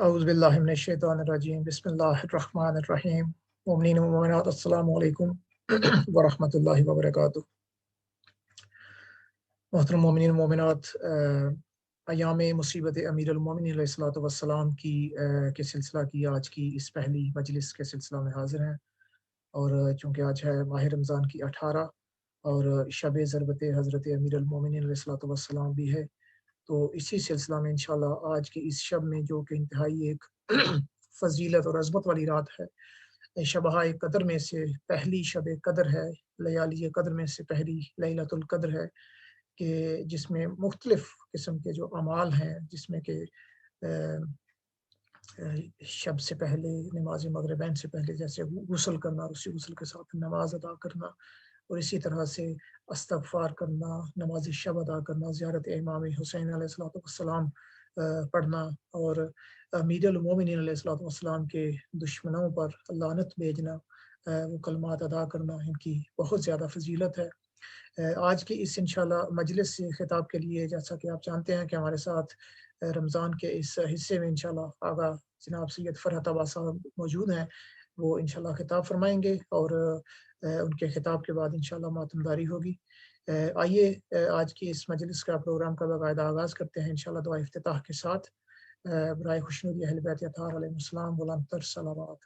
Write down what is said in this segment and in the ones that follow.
اعوذ باللہ من الشیطان الرجیم بسم اللہ الرحمن الرحیم مومنین و مومنات السلام علیکم ورحمۃ اللہ وبرکاتہ۔ محترم مومنین و مومنات، ایام مصیبت امیر المومنین علیہ الصلوۃ والسلام کے سلسلہ کی آج کی اس پہلی مجلس کے سلسلہ میں حاضر ہیں، اور چونکہ آج ہے ماہ رمضان کی 18 اور شب ضربت حضرت امیر المومنین علیہ الصلوۃ والسلام بھی ہے، تو اسی سلسلہ میں انشاءاللہ آج کے اس شب میں جو کہ انتہائی ایک فضیلت اور عظمت والی رات ہے، شبہ قدر میں سے پہلی شب قدر ہے، لیالی قدر میں سے پہلی لیلۃ القدر ہے، کہ جس میں مختلف قسم کے جو اعمال ہیں، جس میں کہ شب سے پہلے نماز مغربین سے پہلے جیسے غسل کرنا، اسی غسل کے ساتھ نماز ادا کرنا، اور اسی طرح سے استغفار کرنا، نماز شب ادا کرنا، زیارت امام حسین علیہ الصلوۃ والسلام پڑھنا، اور امیر المومنین علیہ الصلوۃ والسلام کے دشمنوں پر لعنت بھیجنا، وہ کلمات ادا کرنا، ان کی بہت زیادہ فضیلت ہے۔ آج کی اس انشاءاللہ مجلس سے خطاب کے لیے، جیسا کہ آپ جانتے ہیں کہ ہمارے ساتھ رمضان کے اس حصے میں انشاءاللہ آغا جناب سید فرحت عباس صاحب موجود ہیں، وہ انشاءاللہ خطاب فرمائیں گے، اور ان کے خطاب کے بعد انشاءاللہ ماتمداری ہوگی۔ آئیے آج کی اس مجلس کا پروگرام کا باقاعدہ آغاز کرتے ہیں انشاءاللہ دعا افتتاح کے ساتھ۔ برائے خوشنودی اہل بیت اطہار علیہ السلام بلند تر صلوات۔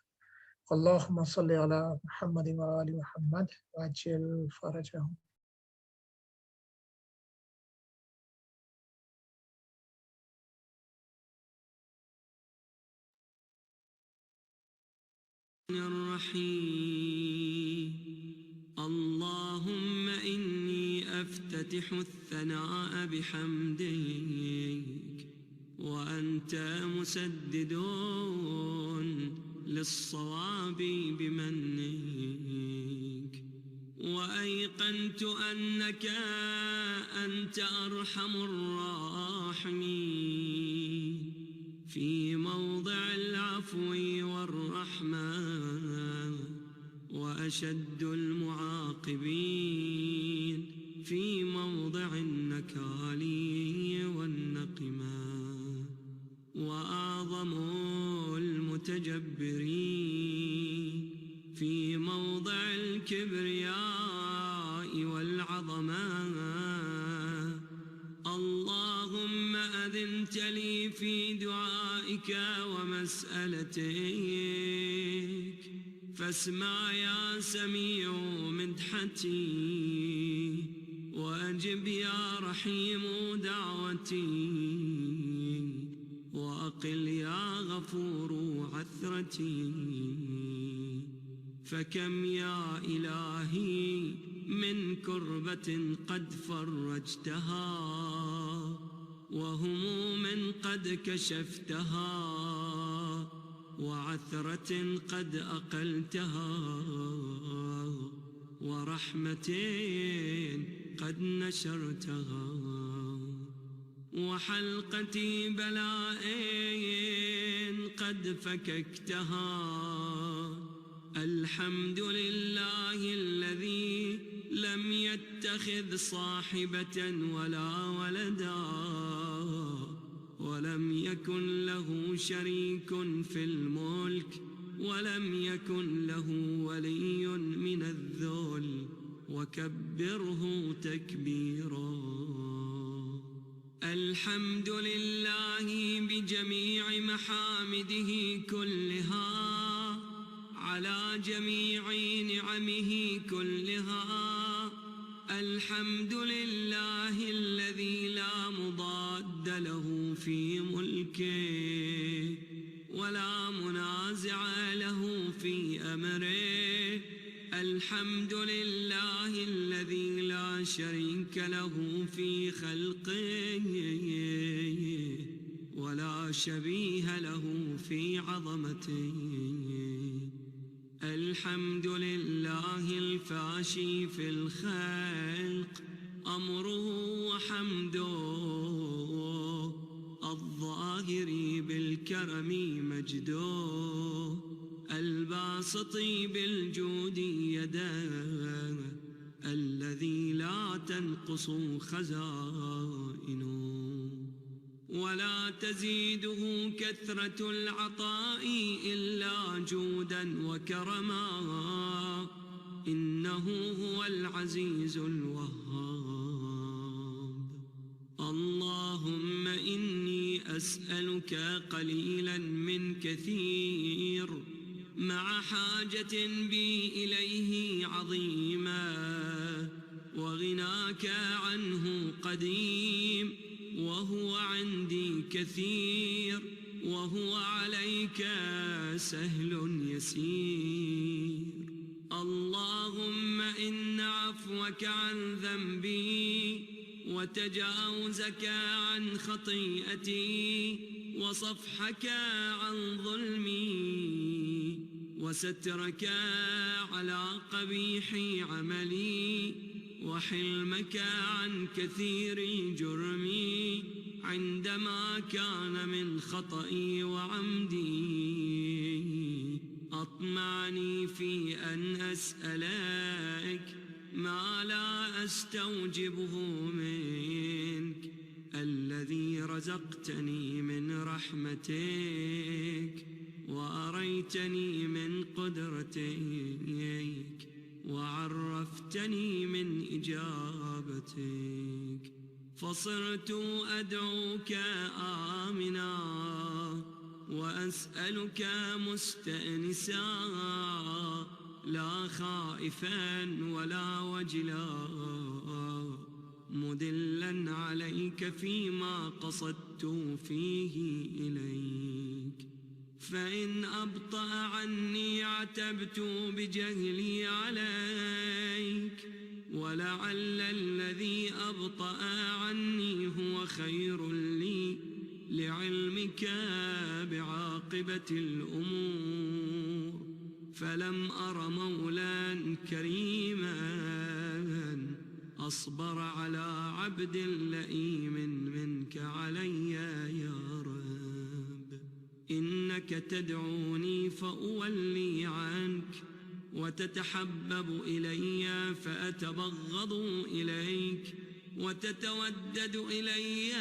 اللہم صلی علی محمد و آل محمد وعجل فرجہم۔ الرحيم اللهم إني أفتتح الثناء بحمدك وأنت مسدد للصواب بمنك، وأيقنت أنك أنت أرحم الراحمين في موضع العفو والرحمة، وأشد المعاقبين في موضع النكال والنقمة، وأعظم المتجبرين في موضع الكبرياء والعظمة. اللهم أذنت لي في دعائك ومسألتك، فاسمع يا سميع مدحتي، وأجب يا رحيم دعوتي، وأقل يا غفور عثرتي. فكم يا إلهي من كربة قد فرجتها، وهموم قد كشفتها، وعثرة قد أقلتها، ورحمة قد نشرتها، وحلقة بلاء قد فككتها. الحمد لله الذي لم يتخذ صاحبة ولا ولدا، ولم يكن له شريك في الملك، ولم يكن له ولي من الذل، وكبره تكبيرا. الحمد لله بجميع محامده كلها، على جميع نعمه كلها. الحمد لله الذي لا مضاد له في ملكه، ولا منازع له في أمره. الحمد لله الذي لا شريك له في خلقه، ولا شبيه له في عظمته. الحمد لله الفاشي في الخلق أمره وحمده، الظاهر بالكرم مجده، الباسط بالجود يده، الذي لا تنقص خزائنه، ولا تزيده كثرة العطاء إلا جودا وكرما، إنه هو العزيز الوهاب. اللهم إني أسألك قليلا من كثير، مع حاجة بي إليه عظيمة، وغناك عنه قديم، وهو عندي كثير، وهو عليك سهل يسير. اللهم إن عفوك عن ذنبي، وتجاوزك عن خطيئتي، وصفحك عن ظلمي، وسترك على قبيح عملي، وحلمك عن كثير جرمي، عندما كان من خطئي وعمدي. أطمعني في أن أسألك ما لا أستوجبه منك، الذي رزقتني من رحمتك، وأريتني من قدرتك، وعرفتني من إجابتك، فصرت أدعوك آمنا، وأسألك مستأنسا، لا خائفا ولا وجلا، مدلا عليك فيما قصدت فيه إليك. فإن أبطأ عني عتبت بجهلي عليك، ولعل الذي أبطأ عني هو خير لي، لعلمك بعاقبة الأمور. فلم أر مولا كريما أصبر على عبد لئيم منك علي يا رب. إنك تدعوني فأولي عنك، وتتحبب إلي فأتبغض إليك، وتتودد إلي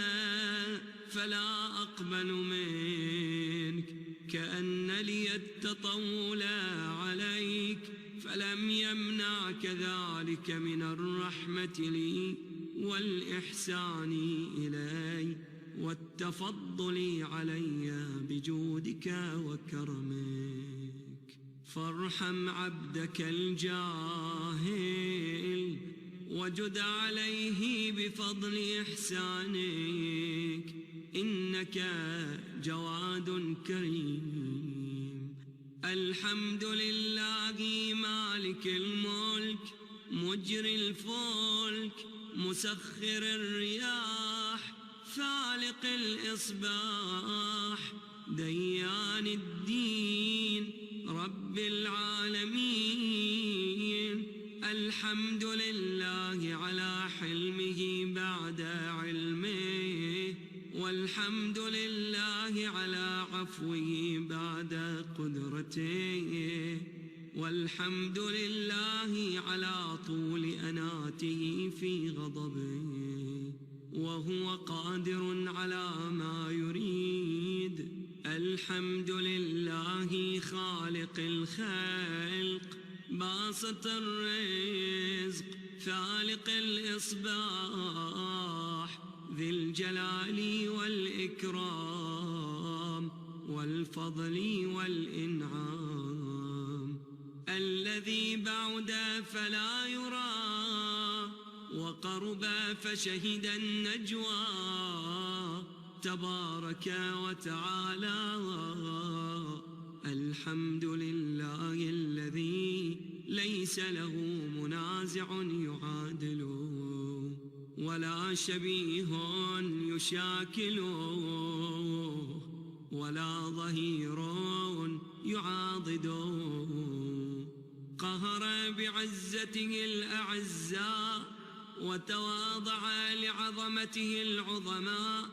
فلا أقبل منك، كأن لي التطول عليك، فلم يمنعك ذلك من الرحمة لي والإحسان إلي والتفضل علي بجودك وكرمك. فارحم عبدك الجاهل، وجد عليه بفضل إحسانك، إنك جواد كريم. الحمد لله مالك الملك، مجري الفلك، مسخر الرياح، فالق الإصباح، ديان الدين، رب العالمين. الحمد لله على حلمه بعد علمه، والحمد لله على عفوه بعد قدرته، والحمد لله على طول أناته في غضبه، وهو قادر على ما يريد. الحمد لله خالق الخلق، باسط الرزق، فالق الإصباح، ذي الجلال والإكرام والفضل والإنعام، الذي بعد فلا يرى، وقرب فشهد النجوى، تبارك وتعالى. الحمد لله الذي ليس له منازع يعادله، ولا شبيه يشاكله، ولا ظهير يعاضده. قهر بعزته الأعزاء، وتواضع لعظمته العظماء،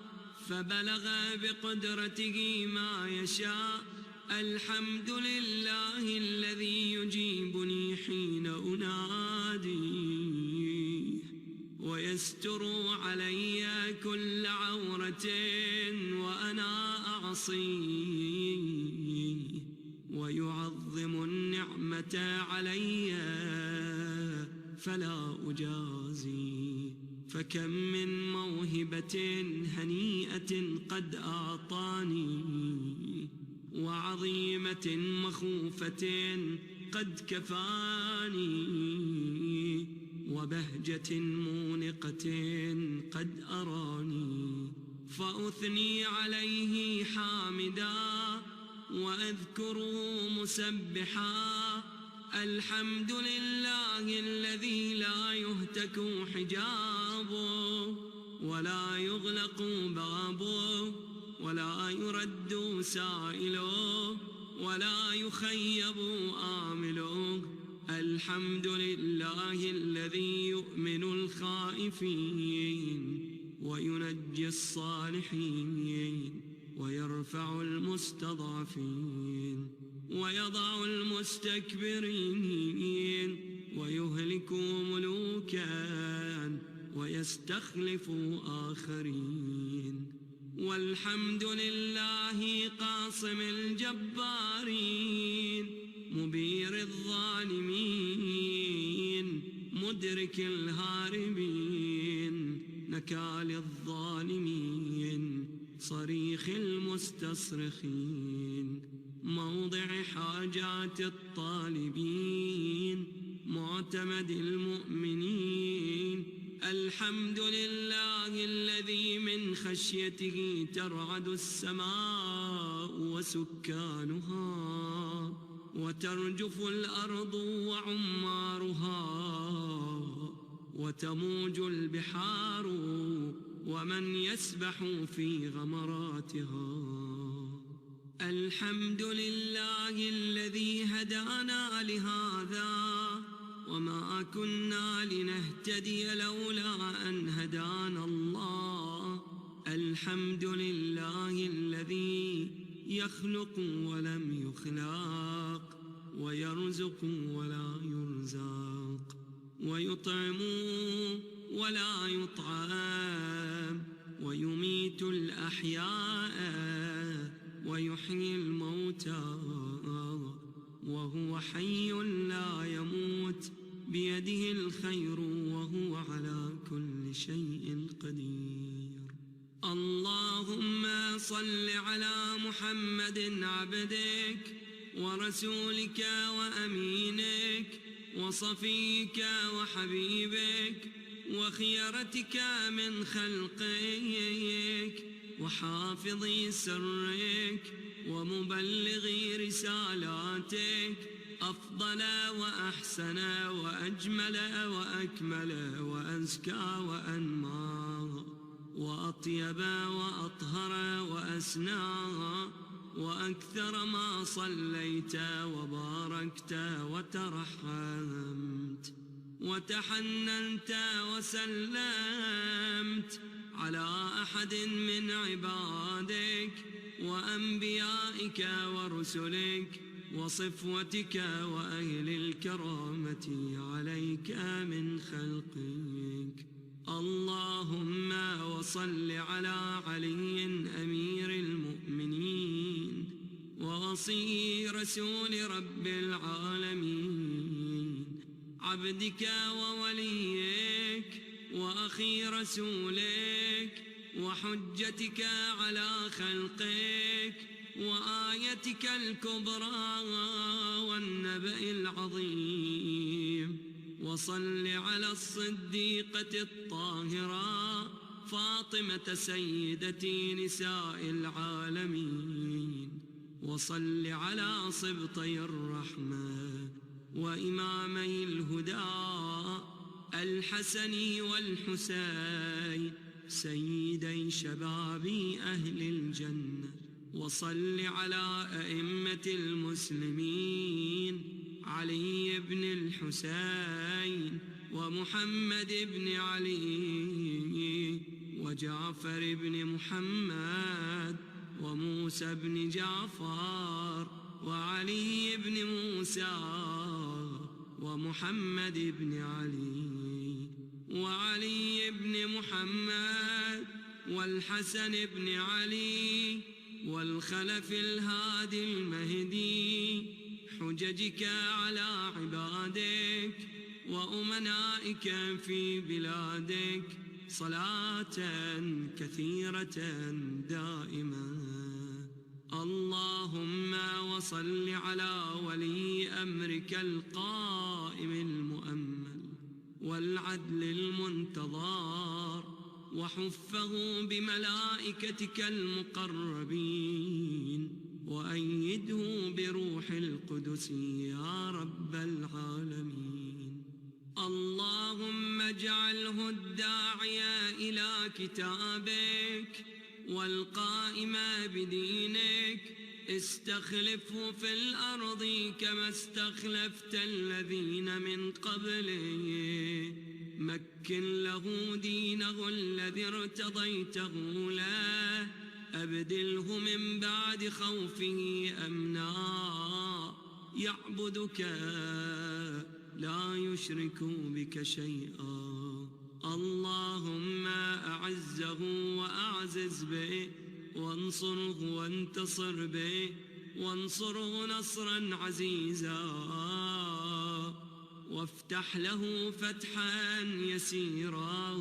فبلغ بقدرته ما يشاء. الحمد لله الذي يجيبني حين أناديه، ويستر علي كل عورة عاصيه ويعظم النعمة علي فلا أجازي. فكم من موهبة هنيئة قد أعطاني، وعظيمة مخوفة قد كفاني، وبهجة مونقة قد أراني. فأثني عليه حامدا وأذكره مسبحا. الحمد لله الذي لا يهتك حجابه ولا يغلق بابه ولا يرد سائله ولا يخيب آمله. الحمد لله الذي يؤمن الخائفين وينجي الصالحين ويرفع المستضعفين ويضع المستكبرين ويهلك ملوكا ويستخلف آخرين. والحمد لله قاصم الجبارين مبير الظالمين مدرك الهاربين نكال الظالمين صريخ المستصرخين موضع حاجات الطالبين معتمد المؤمنين. الحمد لله الذي من خشيته ترعد السماء وسكانها وترجف الأرض وعمارها وتموج البحار ومن يسبح في غمراتها. الحمد لله الذي هدانا لهذا وما كنا لنهتدي لولا أن هدانا الله. الحمد لله الذي يخلق ولم يخلق ويرزق ولا يرزق ويطعم ولا يطعم ويميت الأحياء ويحيي الموتى وهو حي لا يموت بيده الخير وهو على كل شيء قدير. اللهم صل على محمد عبدك ورسولك وأمينك وصفيك وحبيبك وخيرتك من خلقك وحافظ سرك ومبلغ رسالاتك أفضل وأحسن وأجمل وأكمل وأزكى وأنمى وأطيب وأطهر وأسنى وأكثر ما صليت وباركت وترحمت وتحننت وسلمت على أحد من عبادك وأنبيائك ورسلك وصفوتك وأهل الكرامة عليك من خلقك. اللهم وصل على علي أمير المؤمنين ووصي رسول رب العالمين عبدك ووليك وأخي رسولك وحجتك على خلقك وآيتك الكبرى والنبأ العظيم. وصل على الصديقة الطاهرة فاطمة سيدة نساء العالمين. وصل على صبطي الرحمة وإمامي الهدى الحسن والحسين سيدي شباب أهل الجنة. وصل على أئمة المسلمين علي بن الحسين ومحمد بن علي وجعفر بن محمد وموسى بن جعفر وعلي بن موسى ومحمد بن علي وعلي بن محمد والحسن بن علي والخلف الهادي المهدي حججك على عبادك وأمنائك في بلادك صلاة كثيرة دائمة. اللهم وصل على ولي أمرك القائم المؤمل والعدل المنتظر وحفه بملائكتك المقربين وأيده بروح القدس يا رب العالمين. اللهم اجعله الداعي إلى كتابك والقائم بدينك استخلفه في الأرض كما استخلفت الذين من قبله. مكن له دينه الذي ارتضيته له. أبدله من بعد خوفه أمنا يعبدك لا يشرك بك شيئا. اللهم أعزه وأعزز به وانصره وانتصر به وانصره نصرا عزيزا وافتح له فتحا يسيرا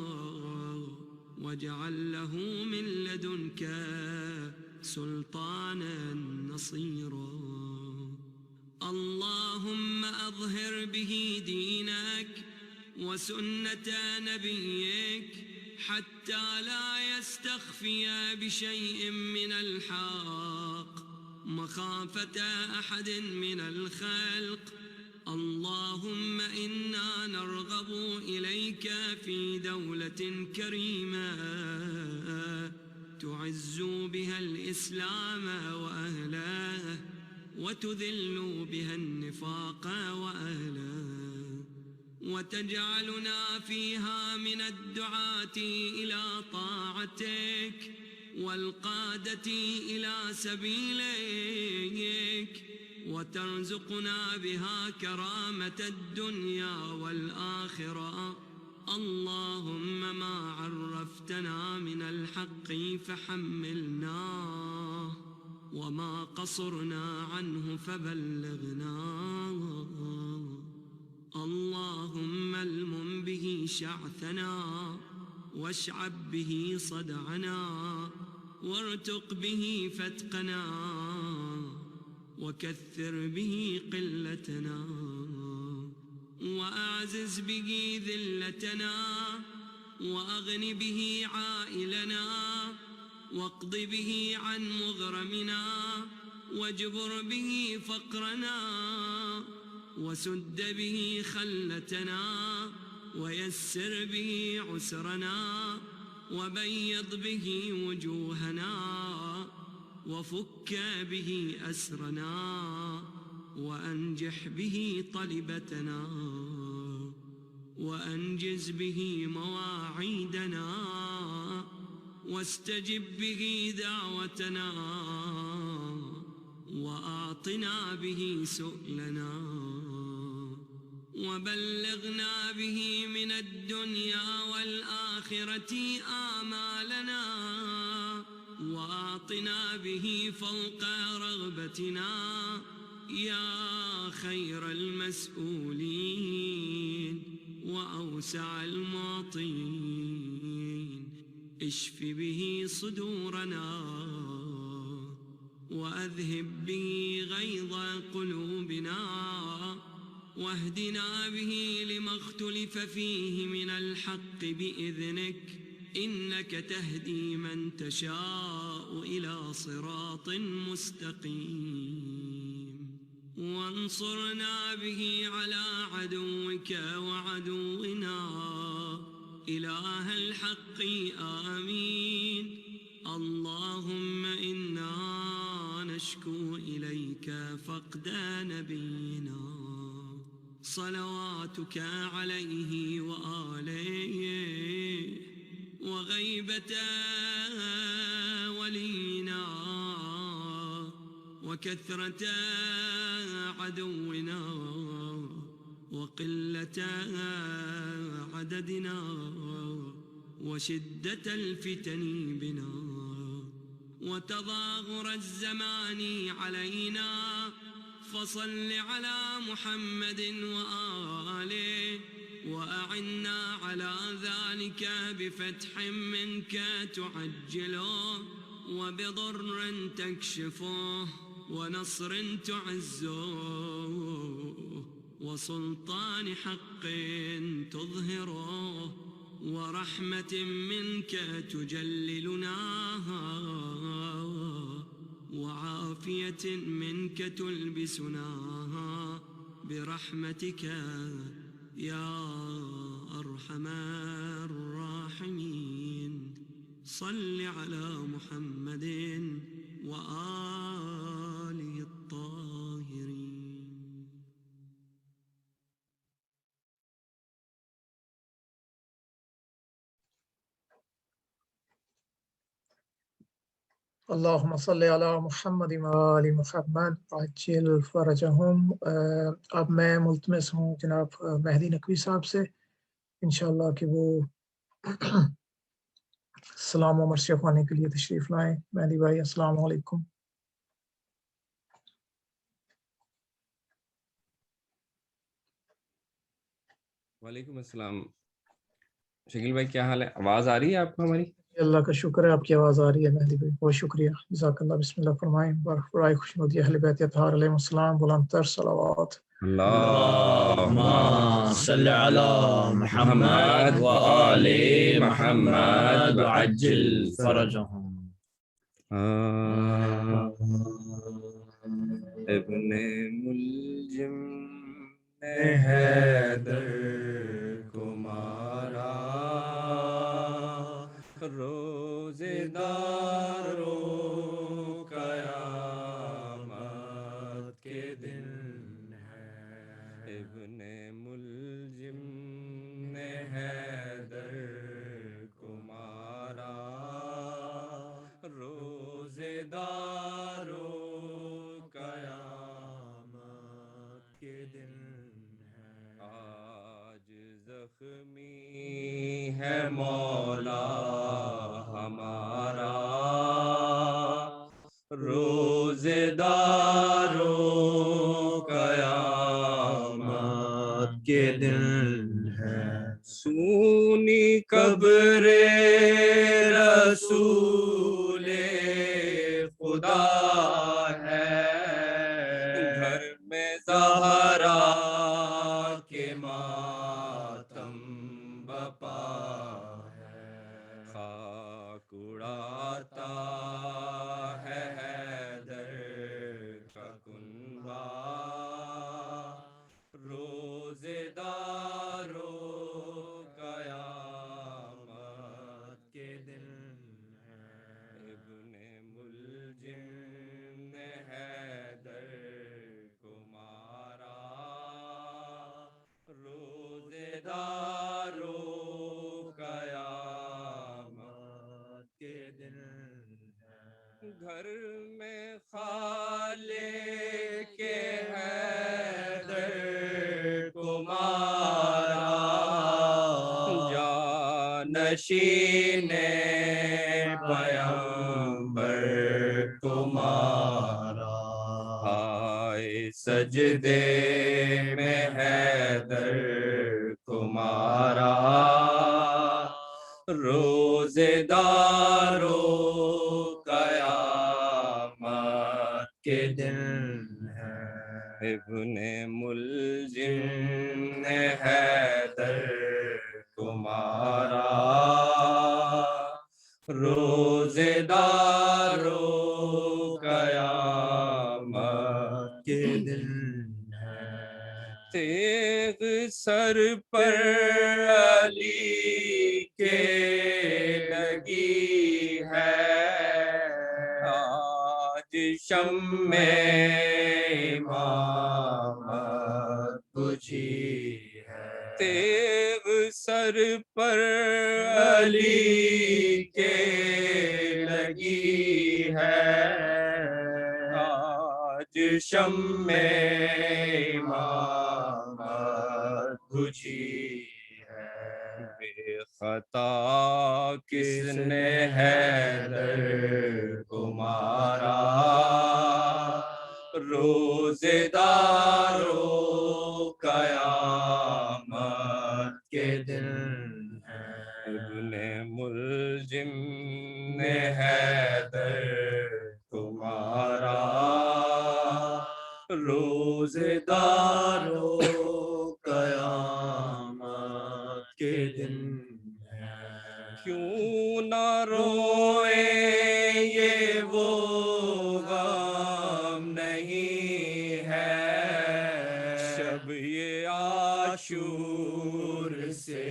واجعل له من لدنك سلطانا نصيرا. اللهم أظهر به دينك وسنة نبيك حتى لا يستخفي بشيء من الحق مخافة أحد من الخلق. اللهم إنا نرغب إليك في دولة كريمة تعز بها الإسلام وأهله وتذل بها النفاق وأهله وتجعلنا فيها من الدعاة إلى طاعتك والقادة إلى سبيلك وترزقنا بها كرامة الدنيا والآخرة. اللهم ما عرفتنا من الحق فحملناه وما قصرنا عنه فبلغناه. اللهم المم به شعثنا واشعب به صدعنا وارتق به فتقنا وكثر به قلتنا وأعزز به ذلتنا وأغن به عائلنا واقض به عن مغرمنا واجبر به فقرنا وسد به خلتنا ويسر به عسرنا وبيض به وجوهنا وفك به أسرنا وأنجح به طلبتنا وأنجز به مواعيدنا واستجب به دعوتنا وأعطنا به سؤلنا وبلغنا به من الدنيا والآخرة آمالنا وأعطنا به فوق رغبتنا يا خير المسؤولين وأوسع المعطين. اشف به صدورنا وأذهب به غيظ قلوبنا واهدنا به لما اختلف فيه من الحق بإذنك إنك تهدي من تشاء إلى صراط مستقيم. وانصرنا به على عدوك وعدونا إله الحق آمين. اللهم إنا نشكو إليك فقد نبينا صلواتك عليه وآله وغيبة ولينا وكثرة عدونا وقلة عددنا وشدة الفتن بنا وتظاهر الزمان علينا فصل على محمد وآله وأعنا على ذلك بفتح منك تعجله وبضر تكشفه ونصر تعزه وسلطان حق تظهره ورحمة منك تجللنا وعافية منك تلبسنا برحمتك يا أرحم الراحمين صل على محمد وآله الطاهرين. اللهم صل علی محمد و آل محمد عجل فرجہم. اب میں ملتمس ہوں جناب مہدی نقوی صاحب سے انشاءاللہ کہ وہ سلام و مرثیہ خوانے کے لیے تشریف لائیں. مہدی بھائی السلام علیکم. وعلیکم السلام. شکیل بھائی کیا حال ہے؟ آواز آ رہی ہے آپ کو ہماری؟ اللہ کا شکر ہے آپ کی آواز آ رہی ہے مہدی بھائی، بہت شکریہ. جزاک اللہ. بسم اللہ فرمائیں. برائے خوشنودی اہل بیت اطہار علیہ السلام بلند تر صلوات. اللہم صل علی محمد و آل محمد وعجل فرجہم. ابن ملجم نے حیدر کو مارا، روزے دارو قیامت کے دن ہے. ابن ملجم نے حیدر کو مارا، روزے دارو قیامت کے دن ہے. آج زخمی ہے مولا ہمارا، روزے دارو قیامت کے دن ہے. سونی قبر رسول خدا ہے، گھر میں زہرا کے ماتم بپا ہے. خاک اڑاتا ہے حیدر کا کنبہ، روزے دارو قیامت کے دن ہے. ابن ملجم نے حیدر کو مارا، روزے دارو قیامت کے دن ہے. گھر میں خالق کے حیدر کو مارا، جانشین پیغمبر کو مارا. آئے سجدے میں حیدر کو مارا، روزے دارو قیامت کے دن ہے. ابن ملجم نے حیدر کو مارا، روزے دارو قیامت کے دن ہے. تیغ سر پر علی کے لگی ہے، آج شمع امامت بجھی ہے. تیغ سر پر علی کے لگی ہے، آج شمع امامت بجھی ہے. بے خطا کس نے حیدر کو یہ عاشور سے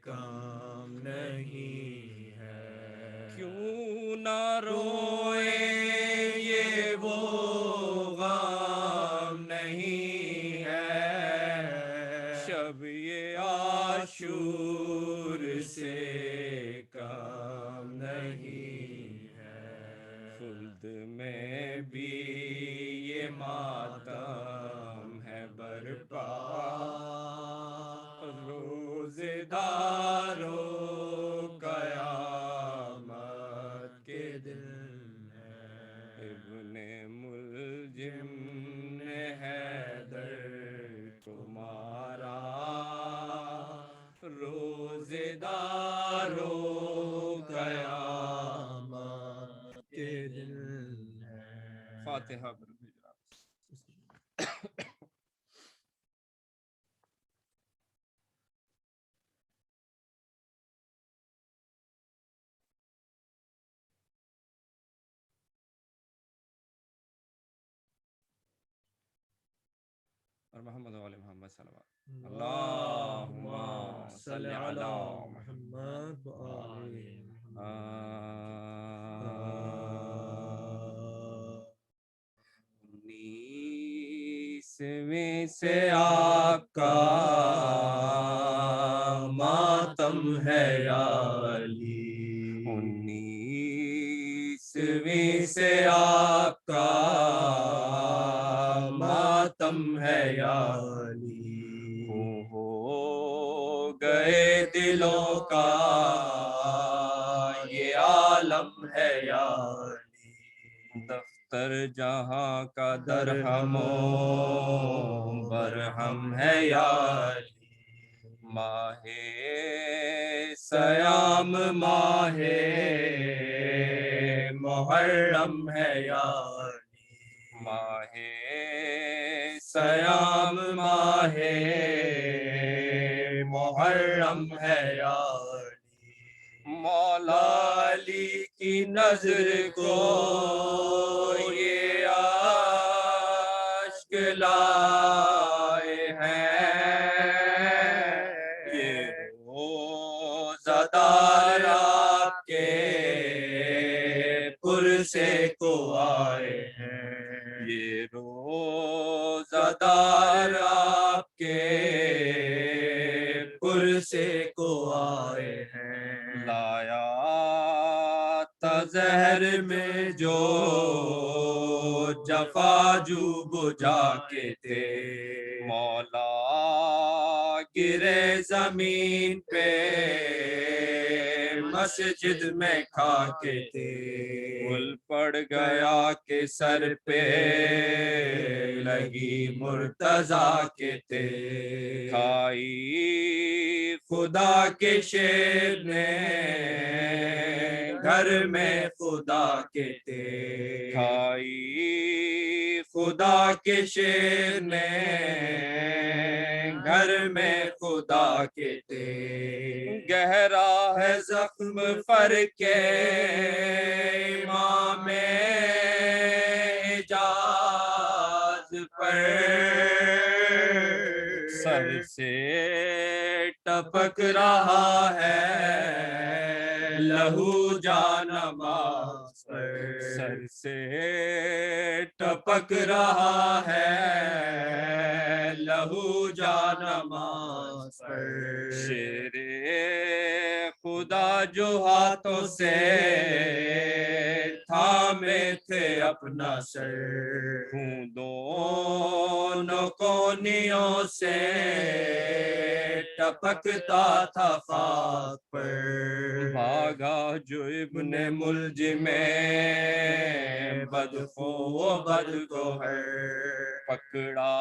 کام نہیں ہے، کیوں نہ روئے یہ وہ غم نہیں ہے، شب یہ عاشور سے کام نہیں ہے، خلد میں بھی یہ ماتم ہے برپا، روزے دارو قیامت کے دن ہے، ابن ملجم نے حیدر کو مارا، روزے دارو قیامت کے دن ہے۔ فاتحہ پر بھیجا۔ اور محمد و آل محمد صلوات اللہم صلی علی محمد محمد وآل انیسویں سے آپ کا ماتم ہے یا علی، انیسویں سے آپ کا ماتم ہے یا علی، ہو گئے دلوں کا یہ عالم ہے یا علی، دفتر جہاں کا درہم و برہم ہے یا علی، ماہ سیام ماہ محرم ہے یا علی، ماہ سیام ماہ محرم ہے یا علی، مولا علی کی نظر کو یہ اشک لائے ہیں، یہ روزہ دار آپ کے پرسے کو آئے ہیں، یہ روزہ دار آپ کے پرسے کو آئے ہیں، لایا زہر میں جو جفا جو بجا کے تھے، مولا گرے زمین پہ مسجد میں کھا کے تھے، گل پڑ گیا گیا کے سر پہ لگی مرتضیٰ کے تھے، کھائی خدا کے شیر نے گھر میں خدا کے تھے، کھائی خدا کے شیر نے گھر میں خدا کے تھے، گہرا ہے زخم فر کے امام حجاز پر، سر سے ٹپک رہا ہے لہو جانماز پر، سر سے ٹپک رہا ہے لہو جانماز پر، شیر خدا جو ہاتھوں سے تھامے تھے اپنا سر، ہوں دونوں کونیوں سے ٹپکتا تھا خاک پر، بھاگا جو ابن ملجم بدخو و بدگوہر، پکڑا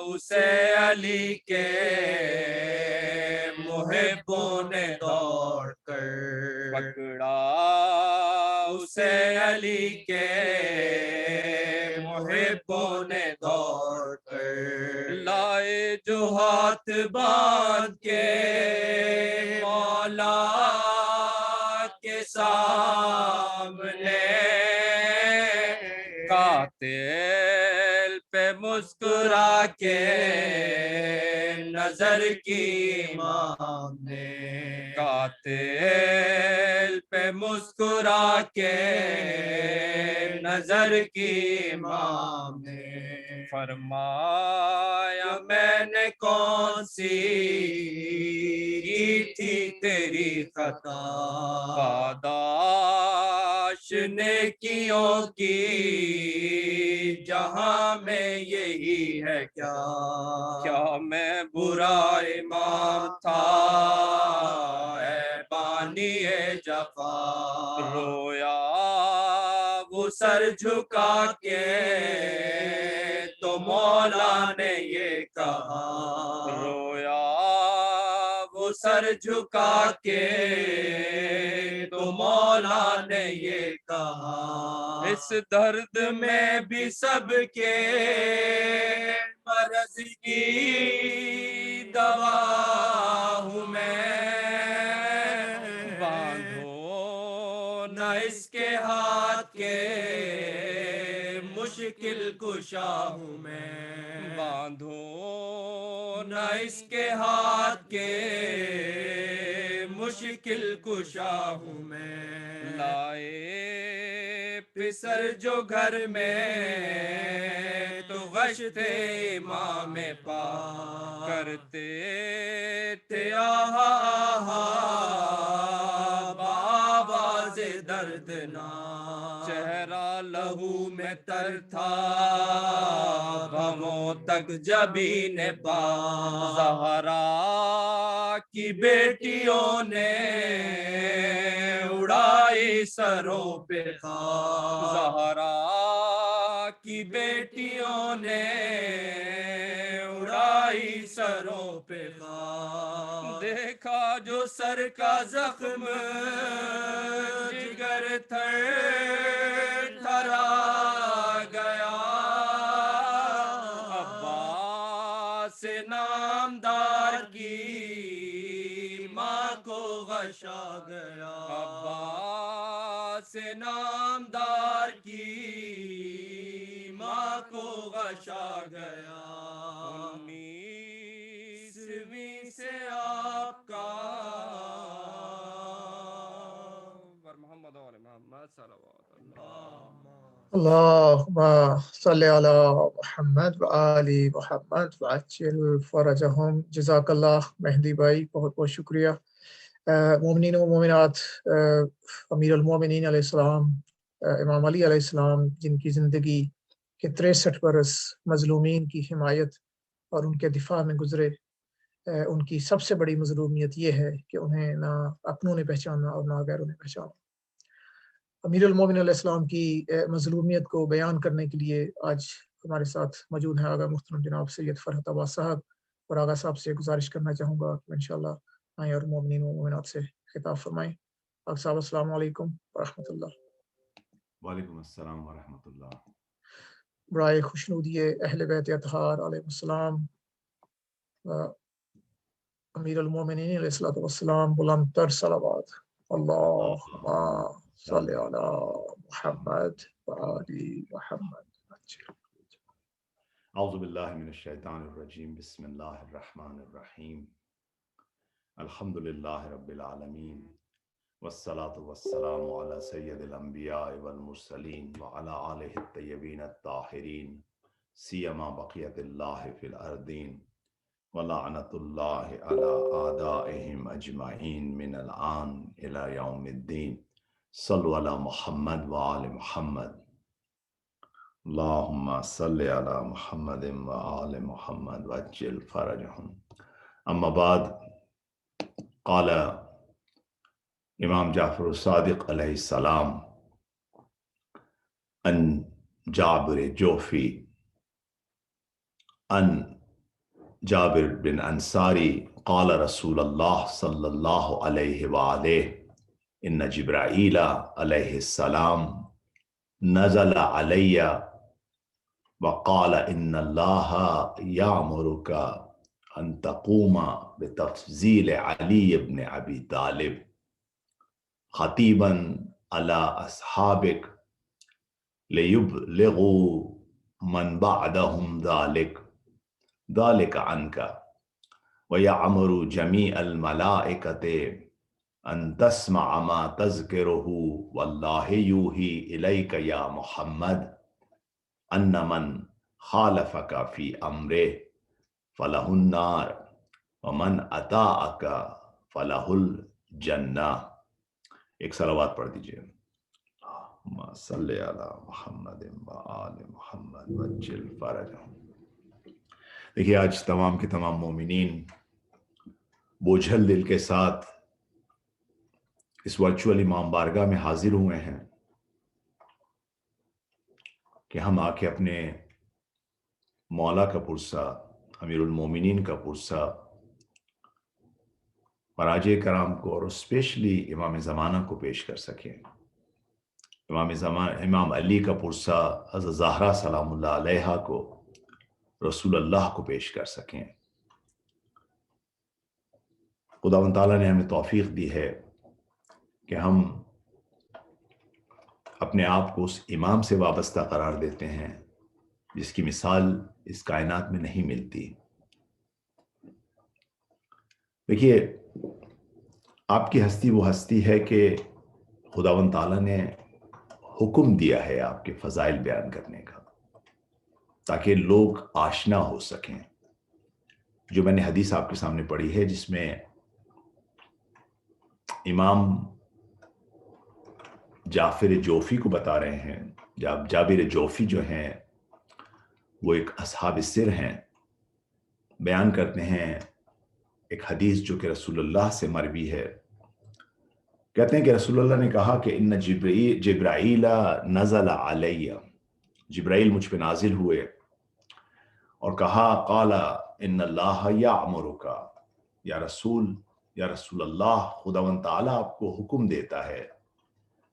اسے علی کے محبوں نے دوڑ کر، پکڑا اسے علی کے محبوں نے دوڑ کر، لائے جو ہاتھ باندھ کے مولا کے سامنے قاتل پہ مسکرا کے نظر کی امام نے قاتل پہ مسکرا کے نظر کی امام نے فرمایا میں نے کون سی کی تھی تیری خطا پاداش نیکیوں کی جہاں میں یہی ہے کیا میں برا امام تھا اے بانی جفا رویا وہ سر جھکا کے تو مولا نے یہ کہا رویا وہ سر جھکا کے تو مولا نے یہ کہا اس درد میں بھی سب کے مرض کی دوا ہوں میں باندھو نہ اس کے ہاتھ کے مشکل کشا ہوں میں باندھو نہ اس کے ہاتھ کے مشکل کشا ہوں میں لائے پسر جو گھر میں تو غشت امام پاک کرتے تھے آہا آہا بآواز دردناک چہرہ لہو میں تر تھا بھووں تک جبین پاک زہرا کی بیٹیوں نے اڑائی سروں پہ خاک زہرا کی بیٹیوں نے اڑائی سروں پہ خاک دیکھا جو سر کا زخم جگر تھر تھرا گیا عباس نامدار کی ماں کو غشا گیا عباس نامدار کی ماں کو غشا گیا 19ویں سے آپ کا محمد علیہ محمد صلوات اللهم صل على محمد وآل محمد وعجل فرجهم جزاک اللہ مہدی بھائی بہت بہت شکریہ مومنین و مومنات امیر المومنین علیہ السلام امام علی علیہ السلام جن کی زندگی کے 63 برس مظلومین کی حمایت اور ان کے دفاع میں گزرے ان کی سب سے بڑی مظلومیت یہ ہے کہ انہیں نہ اپنوں نے پہچانا اور نہ غیروں نے پہچانا امیر المومنین علیہ السلام کی مظلومیت کو بیان کرنے کے لیے آج ہمارے ساتھ موجود ہیں آغا محترم جناب سید فرحت عباس صاحب اور آغا صاحب سے گزارش کرنا چاہوں گا کہ انشاءاللہ آئیں اور مومنین و مومنات سے خطاب فرمائیں آغا صاحب السلام علیکم ورحمۃ اللہ وعلیکم السلام ورحمۃ اللہ برائے خوشنودی اہل بیت اطہار علیہ السلام امیر المومنین علیہ السلام بلند تر صلوات اللہم صلی علی محمد وآل محمد اعوذ باللہ من الشیطان الرجیم بسم اللہ الرحمن الرحیم الحمد للہ رب العالمین والصلاة والسلام علی سید الانبیاء والمرسلین وعلی آلہ الطیبین الطاہرین سیما بقیت اللہ فی الارضین ولعنت اللہ علی اعدائہم اجمعین من الآن الى یوم الدین صلو علی محمد وآل محمد اللہم صلی علی محمد وآل محمد وعجل فرجہم اما بعد قال امام جعفر الصادق علیہ السلام ان جابر جوفی ان جابر بن انصاری قال رسول اللہ صلی اللہ علیہ وآلہ ان جبرائیل علیہ السلام نزل علی وقال ان اللہ یامرک ان تقوم بتفضیل علی بن ابی طالب خطیبا علی اصحابک لیبلغوا من بعدهم ذلك ذالک عنک ویعمر جمیع الملائکۃ ان تسمع ما تذکرہ واللہ یوحی الیک یا محمد ان من خالفک فی امرہ فلہ النار ومن اطاعک فلہ الجنہ. ایک صلوات پڑھ دیجئے. اللہم صلی علی محمد وآل محمد وعجل فرجہم. دیکھیے آج تمام کے تمام مومنین بوجھل دل کے ساتھ اس ورچوئل امام بارگاہ میں حاضر ہوئے ہیں کہ ہم آ کے اپنے مولا کا پرسہ، امیر المومنین کا پرسہ مراجع کرام کو اور اسپیشلی امام زمانہ کو پیش کر سکیں. امام علی کا پرسہ حضرت زہرا سلام اللہ علیہا کو، رسول اللہ کو پیش کر سکیں. خداوند تعالیٰ نے ہمیں توفیق دی ہے کہ ہم اپنے آپ کو اس امام سے وابستہ قرار دیتے ہیں جس کی مثال اس کائنات میں نہیں ملتی. دیکھیے آپ کی ہستی وہ ہستی ہے کہ خداوند تعالیٰ نے حکم دیا ہے آپ کے فضائل بیان کرنے کا تاکہ لوگ آشنا ہو سکیں. جو میں نے حدیث آپ کے سامنے پڑھی ہے جس میں امام جعفر جوفی کو بتا رہے ہیں، جابر جوفی جو ہیں وہ ایک اصحاب سر ہیں، بیان کرتے ہیں ایک حدیث جو کہ رسول اللہ سے مروی ہے. کہتے ہیں کہ رسول اللہ نے کہا کہ ان جبرائیل نزل علیہ، جبرائیل مجھ پہ نازل ہوئے اور کہا قال ان اللہ یعمرک، یا رسول اللہ، خداوند تعالیٰ آپ کو حکم دیتا ہے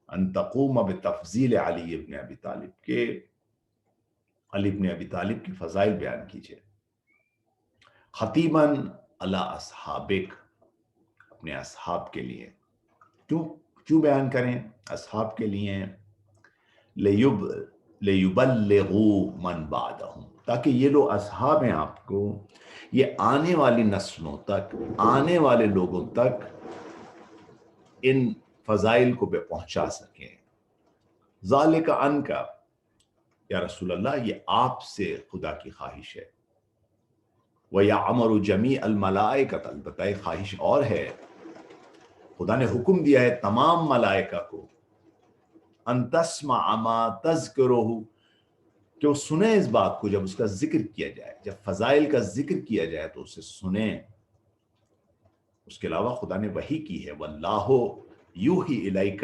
ان تقوم بتفضیل علی ابن ابی طالب، کہ علی ابن ابی طالب کی فضائل بیان کیجئے. خطیباً علی اصحابک، اپنے اصحاب کے لیے. کیوں بیان کریں؟ اصحاب کے لیے لیبلغوا من بعدہم، تاکہ یہ لوگ اصحاب ہیں آپ کو، یہ آنے والی نسلوں تک، آنے والے لوگوں تک ان فضائل کو بے پہنچا سکیں. ذالک عنک، یا رسول اللہ یہ آپ سے خدا کی خواہش ہے. وَيَعْمُرُ جَمِيعَ الْمَلَائِكَةَ، البتہ ایک خواہش اور ہے، خدا نے حکم دیا ہے تمام ملائکہ کو ان تسمع ما تذکرہ، کہ وہ سنیں اس بات کو جب اس کا ذکر کیا جائے، جب فضائل کا ذکر کیا جائے تو اسے سنیں. اس کے علاوہ خدا نے وحی کی ہے، واللہ یوحی الیک،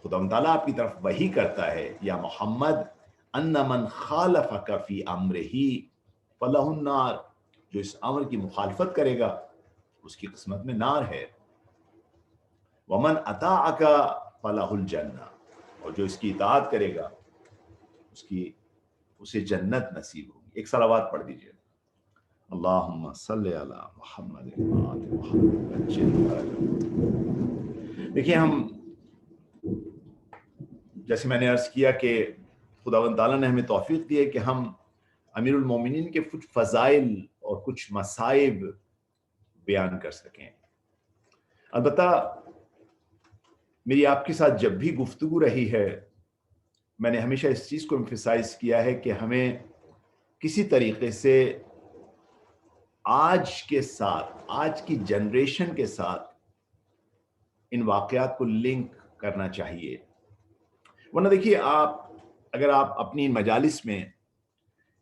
خدا تعالیٰ آپ کی طرف وحی کرتا ہے یا محمد، ان من خالفک فی امرہ فلہ النار، جو اس امر کی مخالفت کرے گا اس کی قسمت میں نار ہے. ومن اطاعک فلہ الجنہ، اور جو اس کی اطاعت کرے گا اسے جنت نصیب ہوگی. ایک صلوات پڑھ دیجئے. اللہم صلی علی محمد وآل محمد. دیکھیے ہم، جیسے میں نے عرض کیا کہ خداوند تعالیٰ نے ہمیں توفیق دی ہے کہ ہم امیر المومنین کے کچھ فضائل اور کچھ مصائب بیان کر سکیں. البتہ میری آپ کے ساتھ جب بھی گفتگو رہی ہے میں نے ہمیشہ اس چیز کو ایمفیسائز کیا ہے کہ ہمیں کسی طریقے سے آج کے ساتھ، آج کی جنریشن کے ساتھ ان واقعات کو لنک کرنا چاہیے. ورنہ دیکھیے اگر آپ اپنی مجالس میں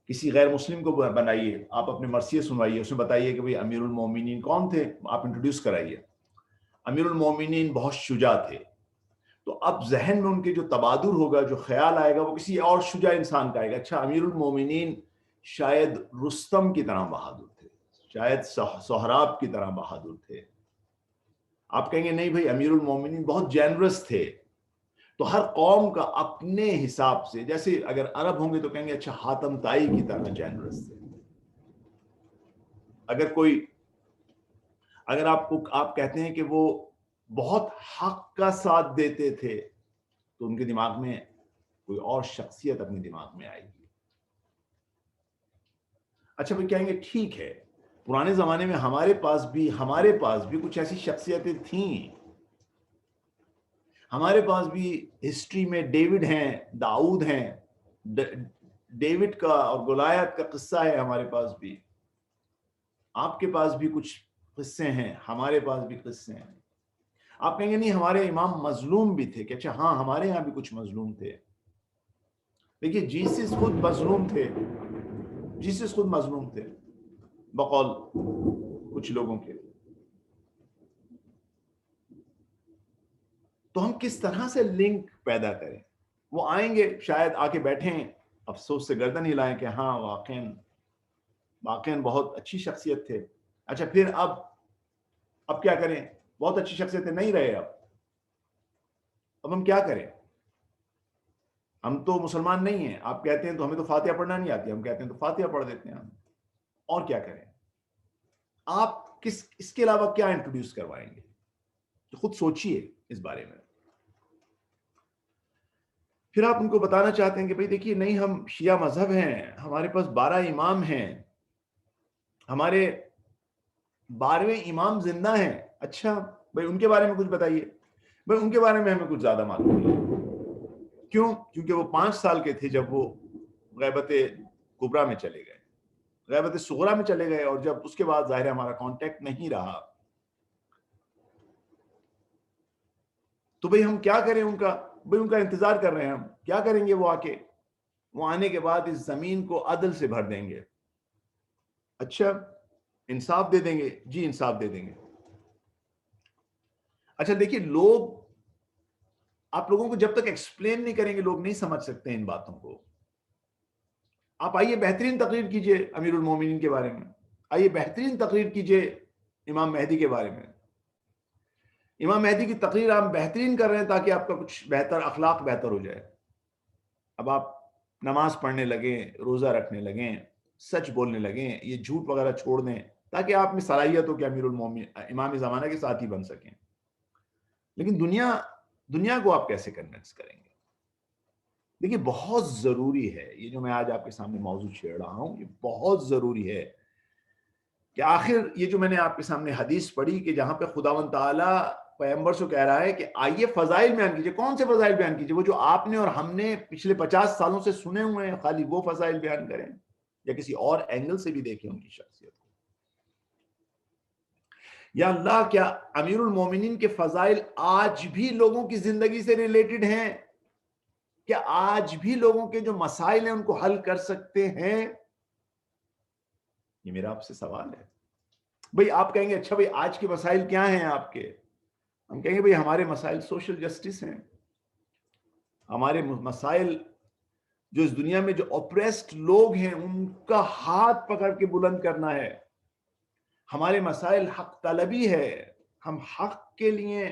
کسی غیر مسلم کو بنائیے، آپ اپنے مرثیے سنوائیے، اس میں بتائیے کہ بھئی امیر المومنین کون تھے، آپ انٹروڈیوس کرائیے. امیر المومنین بہت شجاع تھے، تو اب ذہن میں ان کے جو تبادر ہوگا، جو خیال آئے گا، وہ کسی اور شجاع انسان کا آئے گا. اچھا امیر المومنین شاید رستم کی طرح بہادر تھے، شاید سہراب کی طرح بہادر تھے. آپ کہیں گے نہیں بھائی امیر المومنین بہت جینرس تھے. تو ہر قوم کا اپنے حساب سے، جیسے اگر عرب ہوں گے تو کہیں گے اچھا حاتم طائی کی طرح جینرس تھے. اگر آپ کہتے ہیں کہ وہ بہت حق کا ساتھ دیتے تھے تو ان کے دماغ میں کوئی اور شخصیت اپنے دماغ میں آئے گی. اچھا وہ کہیں گے ٹھیک ہے، پرانے زمانے میں ہمارے پاس بھی کچھ ایسی شخصیتیں تھیں، ہمارے پاس بھی ہسٹری میں ڈیوڈ ہیں، داؤد ہیں، ڈیوڈ کا اور گولیات کا قصہ ہے ہمارے پاس بھی، آپ کے پاس بھی کچھ قصے ہیں، ہمارے پاس بھی قصے ہیں. آپ کہیں گے نہیں ہمارے امام مظلوم بھی تھے، کہ اچھا ہاں ہمارے یہاں بھی کچھ مظلوم تھے. دیکھیے جیسس خود مظلوم تھے، جیسس خود مظلوم تھے بقول کچھ لوگوں کے. تو ہم کس طرح سے لنک پیدا کریں؟ وہ آئیں گے شاید آ کے بیٹھیں، افسوس سے گردن ہلائیں کہ ہاں واقعاً بہت اچھی شخصیت تھے. اچھا پھر اب کیا کریں؟ بہت اچھی شخصیتیں نہیں رہے، اب ہم کیا کریں؟ ہم تو مسلمان نہیں ہیں، آپ کہتے ہیں تو ہمیں تو فاتحہ پڑھنا نہیں آتی، ہم کہتے ہیں تو فاتحہ پڑھ دیتے ہیں ہم. اور کیا کریں؟ آپ اس کے علاوہ کیا انٹروڈیوس کروائیں گے؟ تو خود سوچئے اس بارے میں. پھر آپ ان کو بتانا چاہتے ہیں کہ بھئی دیکھیے نہیں ہم شیعہ مذہب ہیں، ہمارے پاس 12 امام ہیں، ہمارے 12ویں امام زندہ ہیں. اچھا بھئی ان کے بارے میں کچھ بتائیے. بھئی ان کے بارے میں ہمیں کچھ زیادہ معلوم نہیں. کیوں؟ کیونکہ وہ 5 سال کے تھے جب وہ غیبت کبریٰ میں چلے گئے، غیبت صغریٰ میں چلے گئے، اور جب اس کے بعد ظاہر ہمارا کانٹیکٹ نہیں رہا. تو بھئی ہم کیا کریں؟ ان کا انتظار کر رہے ہیں. ہم کیا کریں گے؟ وہ آنے کے بعد اس زمین کو عدل سے بھر دیں گے. اچھا انصاف دے دیں گے؟ جی انصاف دے دیں گے. اچھا دیکھیے آپ لوگوں کو جب تک ایکسپلین نہیں کریں گے لوگ نہیں سمجھ سکتے ان باتوں کو. آپ آئیے بہترین تقریر کیجئے امیر المومنین کے بارے میں، آئیے بہترین تقریر کیجئے امام مہدی کے بارے میں. امام مہدی کی تقریر آپ بہترین کر رہے ہیں تاکہ آپ کا کچھ بہتر اخلاق بہتر ہو جائے. اب آپ نماز پڑھنے لگیں، روزہ رکھنے لگیں، سچ بولنے لگیں، یہ جھوٹ وغیرہ چھوڑ دیں تاکہ آپ میں صلاحیت ہو کہ امیر المومنین امام زمانہ کے ساتھی بن سکیں. لیکن دنیا کو آپ کیسے کنونس کریں گے؟ دیکھیے بہت ضروری ہے یہ جو میں آج آپ کے سامنے موضوع چھیڑ رہا ہوں، یہ بہت ضروری ہے کہ آخر یہ جو میں نے آپ کے سامنے حدیث پڑھی کہ جہاں پہ خداوند تعالیٰ پیغمبر سے کہہ رہا ہے کہ آئیے فضائل بیان کیجئے. کون سے فضائل بیان کیجئے؟ وہ جو آپ نے اور ہم نے پچھلے 50 سالوں سے سنے ہوئے ہیں، خالی وہ فضائل بیان کریں یا کسی اور اینگل سے بھی دیکھیں ان کی شخصیت کو. یا اللہ کیا امیر المومنین کے فضائل آج بھی لوگوں کی زندگی سے ریلیٹڈ ہیں؟ کیا آج بھی لوگوں کے جو مسائل ہیں ان کو حل کر سکتے ہیں؟ یہ میرا آپ سے سوال ہے. بھئی آپ کہیں گے اچھا بھئی آج کے مسائل کیا ہیں آپ کے؟ ہم کہیں گے بھئی ہمارے مسائل سوشل جسٹس ہیں. ہمارے مسائل جو اس دنیا میں جو اپریسڈ لوگ ہیں ان کا ہاتھ پکڑ کے بلند کرنا ہے. ہمارے مسائل حق طلبی ہے. ہم حق کے لیے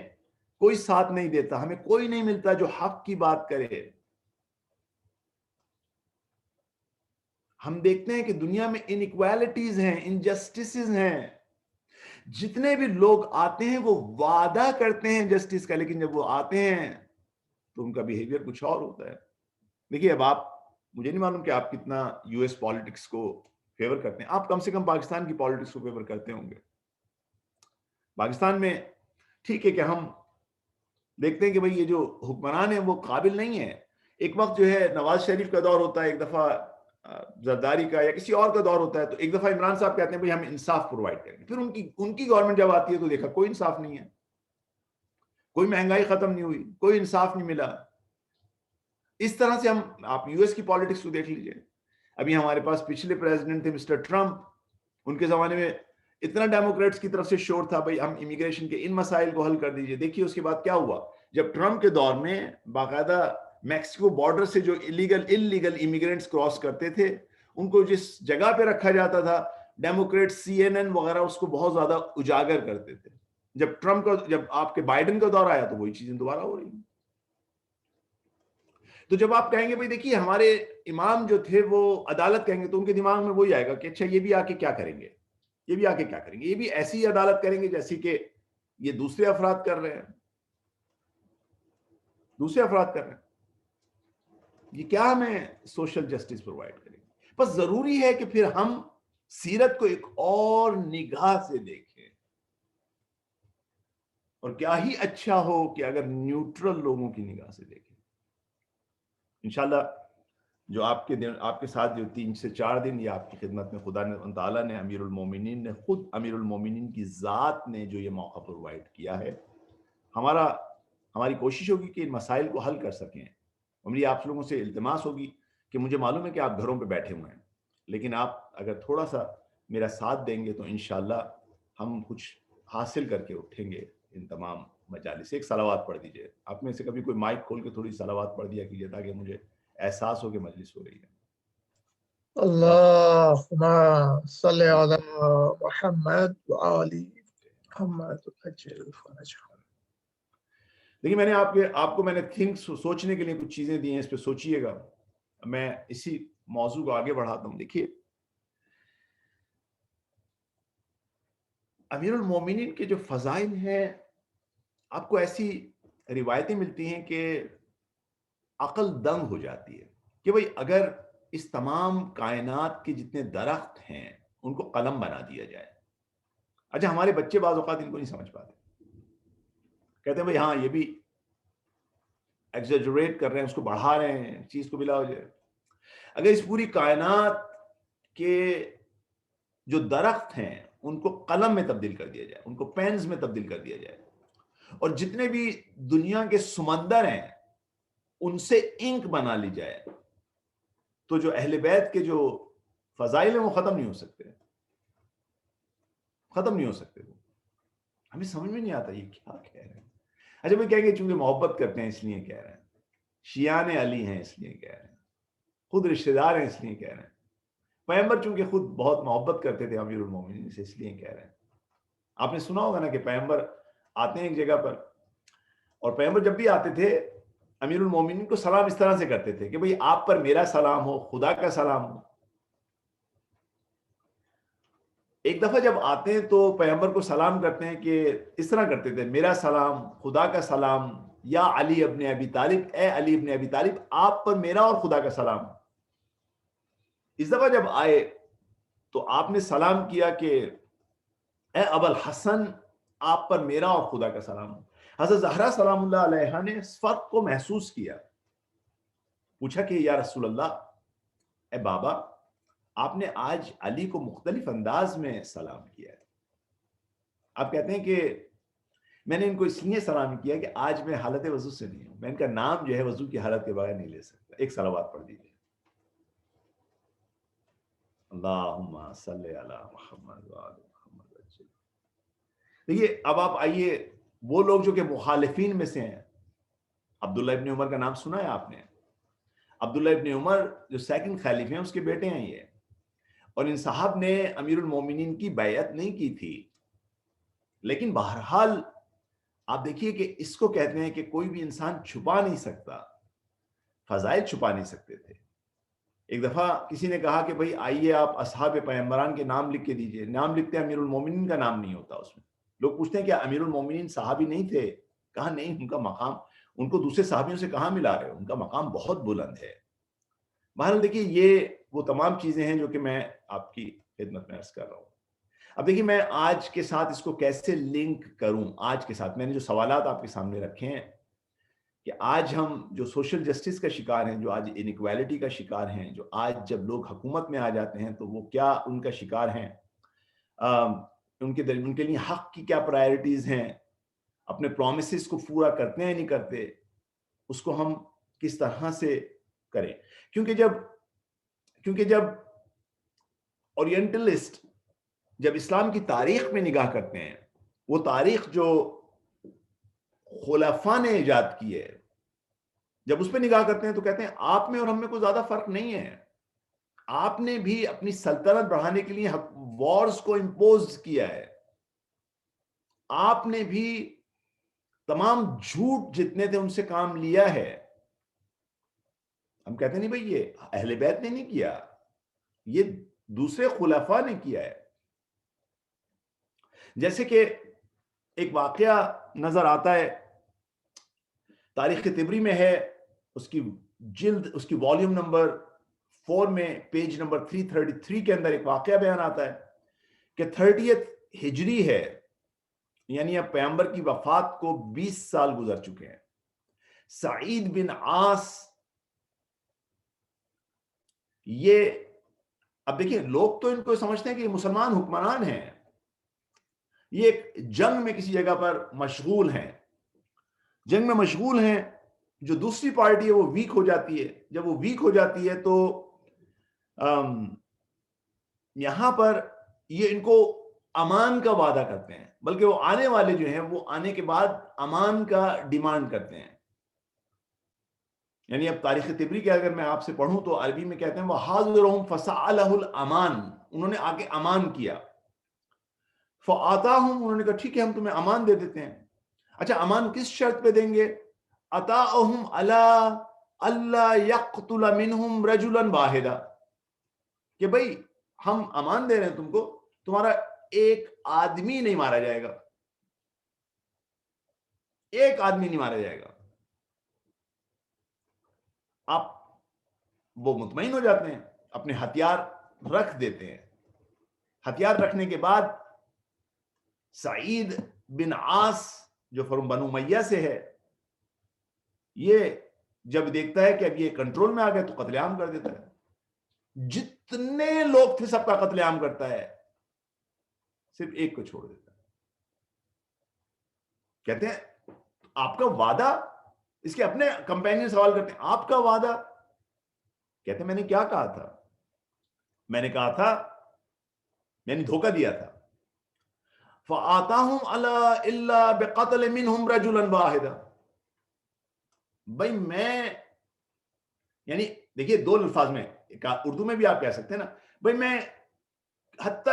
کوئی ساتھ نہیں دیتا، ہمیں کوئی نہیں ملتا جو حق کی بات کرے. ہم دیکھتے ہیں کہ دنیا میں انیکوالٹیز ہیں، انجسٹسز ہیں. جتنے بھی لوگ آتے ہیں وہ وعدہ کرتے ہیں جسٹس کا، لیکن جب وہ آتے ہیں تو ان کا بیہیویئر کچھ اور ہوتا ہے. دیکھیے اب مجھے نہیں معلوم کہ آپ کتنا یو ایس پالیٹکس کو فیور کرتے ہیں. آپ کم سے کم پاکستان کی پالیٹکس کو فیور کرتے ہوں گے. پاکستان میں ٹھیک ہے کہ ہم دیکھتے ہیں کہ بھئی یہ جو حکمران ہیں وہ قابل نہیں ہیں. ایک وقت جو ہے نواز شریف کا دور ہوتا ہے، ایک دفعہ زرداری کا یا کسی اور کا دور ہوتا ہے، تو ایک دفعہ عمران صاحب کہتے ہیں بھئی ہم انصاف پرووائڈ کریں گے. پھر ان کی گورنمنٹ جب آتی ہے تو دیکھا کوئی انصاف نہیں ہے، کوئی مہنگائی ختم نہیں ہوئی، کوئی انصاف نہیں ملا. اس طرح سے آپ یو ایس کی پالیٹکس کو دیکھ لیجئے. ابھی ہمارے پاس پچھلے پریزیڈنٹ تھے مسٹر ٹرمپ، ان کے زمانے میں اتنا ڈیموکریٹس کی طرف سے شور تھا بھئی ہم امیگریشن کے ان مسائل کو حل کر دیجئے. دیکھیے اس کے بعد کیا ہوا. جب ٹرمپ کے دور میں باقاعدہ میکسیکو بارڈر سے جو انلیگل امیگرینٹس کراس کرتے تھے ان کو جس جگہ پہ رکھا جاتا تھا، ڈیموکریٹ CNN وغیرہ اس کو بہت زیادہ اجاگر کرتے تھے. جب آپ کے بائیڈن کا دور آیا تو وہی چیزیں دوبارہ ہو رہی ہیں. تو جب آپ کہیں گے بھئی دیکھیے ہمارے امام جو تھے وہ عدالت کہیں گے تو ان کے دماغ میں وہی آئے گا کہ اچھا یہ بھی آ کے کیا کریں گے، یہ بھی آ کے کیا کریں گے، یہ بھی ایسی عدالت کریں گے جیسی کہ یہ دوسرے افراد کر رہے ہیں. یہ کیا ہمیں سوشل جسٹس پرووائڈ کریں گے؟ بس ضروری ہے کہ پھر ہم سیرت کو ایک اور نگاہ سے دیکھیں. اور کیا ہی اچھا ہو کہ اگر نیوٹرل لوگوں کی نگاہ سے دیکھیں. انشاءاللہ جو آپ کے ساتھ جو 3 سے 4 دن یہ آپ کی خدمت میں خدا نے تعالیٰ نے امیر المومنین نے خود امیر المومنین کی ذات نے جو یہ موقع پرووائڈ کیا ہے، ہماری کوشش ہوگی کہ ان مسائل کو حل کر سکیں. اور میری آپ لوگوں سے التماس ہوگی کہ مجھے معلوم ہے کہ آپ گھروں پہ بیٹھے ہوئے ہیں، لیکن آپ اگر تھوڑا سا میرا ساتھ دیں گے تو انشاءاللہ ہم کچھ حاصل کر کے اٹھیں گے ان تمام مجالس سے. ایک صلوات پڑھ دیجئے. آپ میں سے کبھی کوئی مائک کھول کے تھوڑی صلوات پڑھ دیا کیجیے تاکہ مجھے احساس ہو کہ مجلس ہو رہی ہے. اللہم صلی علی محمد وآل محمد اجل فرجہ. دیکھیے میں نے آپ کو میں نے سوچنے کے لیے کچھ چیزیں دی ہیں، اس پہ سوچئے گا. میں اسی موضوع کو آگے بڑھاتا ہوں. دیکھیے امیر المومنین کے جو فضائل ہیں، آپ کو ایسی روایتیں ملتی ہیں کہ عقل دنگ ہو جاتی ہے کہ بھئی اگر اس تمام کائنات کے جتنے درخت ہیں ان کو قلم بنا دیا جائے. اچھا ہمارے بچے بعض اوقات ان کو نہیں سمجھ پاتے، کہتے ہیں بھئی ہاں یہ بھی ایگزیجریٹ کر رہے ہیں، اس کو بڑھا رہے ہیں، چیز کو بلا ہو جائے. اگر اس پوری کائنات کے جو درخت ہیں ان کو قلم میں تبدیل کر دیا جائے، ان کو پینز میں تبدیل کر دیا جائے، اور جتنے بھی دنیا کے سمندر ہیں ان سے انک بنا لی جائے، تو جو اہل بیت کے جو فضائل ہیں وہ ختم نہیں ہو سکتے. وہ ہمیں سمجھ میں نہیں آتا یہ کیا کہہ رہے ہیں. اچھا میں کہیں گے چونکہ محبت کرتے ہیں اس لیے کہہ رہے ہیں، شیعان علی ہیں اس لیے کہہ رہے ہیں، خود رشتہ دار ہیں اس لیے کہہ رہے ہیں، پیغمبر چونکہ خود بہت محبت کرتے تھے امیر المومنین سے اس لیے کہہ رہے ہیں. آپ نے سنا ہوگا نا کہ پیغمبر آتے ہیں ایک جگہ پر، اور پیغمبر جب بھی آتے تھے امیر المومنین کو سلام اس طرح سے کرتے تھے کہ بھئی آپ پر میرا سلام ہو، خدا کا سلام ہو. ایک دفعہ جب آتے ہیں تو پیغمبر کو سلام کرتے ہیں کہ اس طرح کرتے تھے، میرا سلام، خدا کا سلام، یا علی ابن ابی طالب، اے علی ابن ابی طالب آپ پر میرا اور خدا کا سلام. اس دفعہ جب آئے تو آپ نے سلام کیا کہ اے ابو الحسن آپ پر میرا اور خدا کا سلام. حضرت زہرا سلام اللہ علیہا نے اس فرق کو محسوس کیا، پوچھا کہ یا رسول اللہ، اے بابا آپ نے آج علی کو مختلف انداز میں سلام کیا ہے. آپ کہتے ہیں کہ میں نے ان کو اس لیے سلام کیا کہ آج میں حالت وضو سے نہیں ہوں، میں ان کا نام جو ہے وضو کی حالت کے بغیر نہیں لے سکتا. ایک صلوات پڑھ دیجیے. اللہم صلی علی محمد وآل محمد. دیکھیے اب آپ آئیے وہ لوگ جو کہ مخالفین میں سے ہیں. عبداللہ ابن عمر کا نام سنا ہے آپ نے؟ عبداللہ ابن عمر جو سیکنڈ خلیفہ ہیں اس کے بیٹے ہیں یہ، اور ان صاحب نے امیر المومنین کی بیعت نہیں کی تھی. لیکن بہرحال آپ دیکھیے کہ اس کو کہتے ہیں کہ کوئی بھی انسان چھپا نہیں سکتا، فضائل چھپا نہیں سکتے تھے. ایک دفعہ کسی نے کہا کہ بھئی آئیے آپ اصحاب پیغمبران کے نام لکھ کے دیجئے. نام لکھتے ہیں، امیر المومنین کا نام نہیں ہوتا اس میں. لوگ پوچھتے ہیں کہ امیر المومنین صحابی نہیں تھے؟ کہا نہیں، ان کا مقام ان کو دوسرے صحابیوں سے کہاں ملا رہے، ان کا مقام بہت بلند ہے. بہرحال دیکھیے یہ وہ تمام چیزیں ہیں جو کہ میں آپ کی خدمت میں عرض کر رہا ہوں. اب دیکھیے میں آج کے ساتھ اس کو کیسے لنک کروں. آج کے ساتھ میں نے جو سوالات آپ کے سامنے رکھے ہیں کہ آج ہم جو سوشل جسٹس کا شکار ہیں، جو آج انیکویلٹی کا شکار ہیں، جو آج جب لوگ حکومت میں آ جاتے ہیں تو وہ کیا ان کا شکار ہیں، ان کے لیے حق کی کیا پرائرٹیز ہیں، اپنے پرومسز کو پورا کرتے ہیں نہیں کرتے، اس کو ہم کس طرح سے کریں. کیونکہ جب اورینٹلسٹ جب اسلام کی تاریخ میں نگاہ کرتے ہیں، وہ تاریخ جو خلفاء نے ایجاد کی ہے، جب اس پہ نگاہ کرتے ہیں تو کہتے ہیں آپ میں اور ہم میں کوئی زیادہ فرق نہیں ہے. آپ نے بھی اپنی سلطنت بڑھانے کے لیے وارز کو امپوز کیا ہے، آپ نے بھی تمام جھوٹ جتنے تھے ان سے کام لیا ہے. ہم کہتے نہیں بھئی یہ اہل بیت نے نہیں کیا، یہ دوسرے خلفاء نے کیا ہے. جیسے کہ ایک واقعہ نظر آتا ہے تاریخ طبری میں ہے، اس کی جلد، اس کی والیوم نمبر 4 میں پیج نمبر 333 کے اندر ایک واقعہ بیان آتا ہے کہ 30th ہجری ہے، یعنی اب پیغمبر کی وفات کو 20 سال گزر چکے ہیں. سعید بن عاص، یہ اب دیکھیں لوگ تو ان کو سمجھتے ہیں کہ یہ مسلمان حکمران ہیں، یہ ایک جنگ میں کسی جگہ پر مشغول ہیں، جنگ میں مشغول ہیں. جو دوسری پارٹی ہے وہ ویک ہو جاتی ہے. جب وہ ویک ہو جاتی ہے تو یہاں پر یہ ان کو امان کا وعدہ کرتے ہیں، بلکہ وہ آنے والے جو ہیں وہ آنے کے بعد امان کا ڈیمانڈ کرتے ہیں. یعنی اب تاریخ طبری کے اگر میں آپ سے پڑھوں تو عربی میں کہتے ہیں وَحَاضِرُهُمْ فَسَأَلَهُ الْأَمَانِ، انہوں نے آگے امان کیا. فَآتَاهُمْ، انہوں نے کہا ٹھیک ہے ہم تمہیں امان دے دیتے ہیں. اچھا امان کس شرط پہ دیں گے؟ أَتَاءَهُمْ عَلَىٰ أَلَّا يَقْتُلَ مِنْهُمْ رَجُلًا وَاحِدًا، کہ بھئی ہم امان دے رہے ہیں تم کو، تمہارا ایک آدمی نہیں مارا جائے گا، ایک آدمی نہیں مارا جائے گا. آپ وہ مطمئن ہو جاتے ہیں، اپنے ہتھیار رکھ دیتے ہیں. ہتھیار رکھنے کے بعد سعید بن عاص جو فرم بنو امیہ سے ہے، یہ جب دیکھتا ہے کہ اب یہ کنٹرول میں آ گئے تو قتل عام کر دیتا ہے. جتنے لوگ تھے سب کا قتل عام کرتا ہے، صرف ایک کو چھوڑ دیتا ہے. کہتے ہیں آپ کا وعدہ، اس کے اپنے کمپینین سوال کرتے ہیں آپ کا وعدہ؟ کہتے ہیں میں نے کیا کہا تھا؟ میں نے کہا تھا، میں نے دھوکہ دیا تھا. فَآتَاهُمْ عَلَىٰ إِلَّا بِقَتْلِ مِنْهُمْ رَجُلًا وَاحِدًا. بھئی میں، یعنی دیکھیے دو الفاظ میں، اردو میں بھی آپ کہہ سکتے ہیں نا، بھئی میں حتی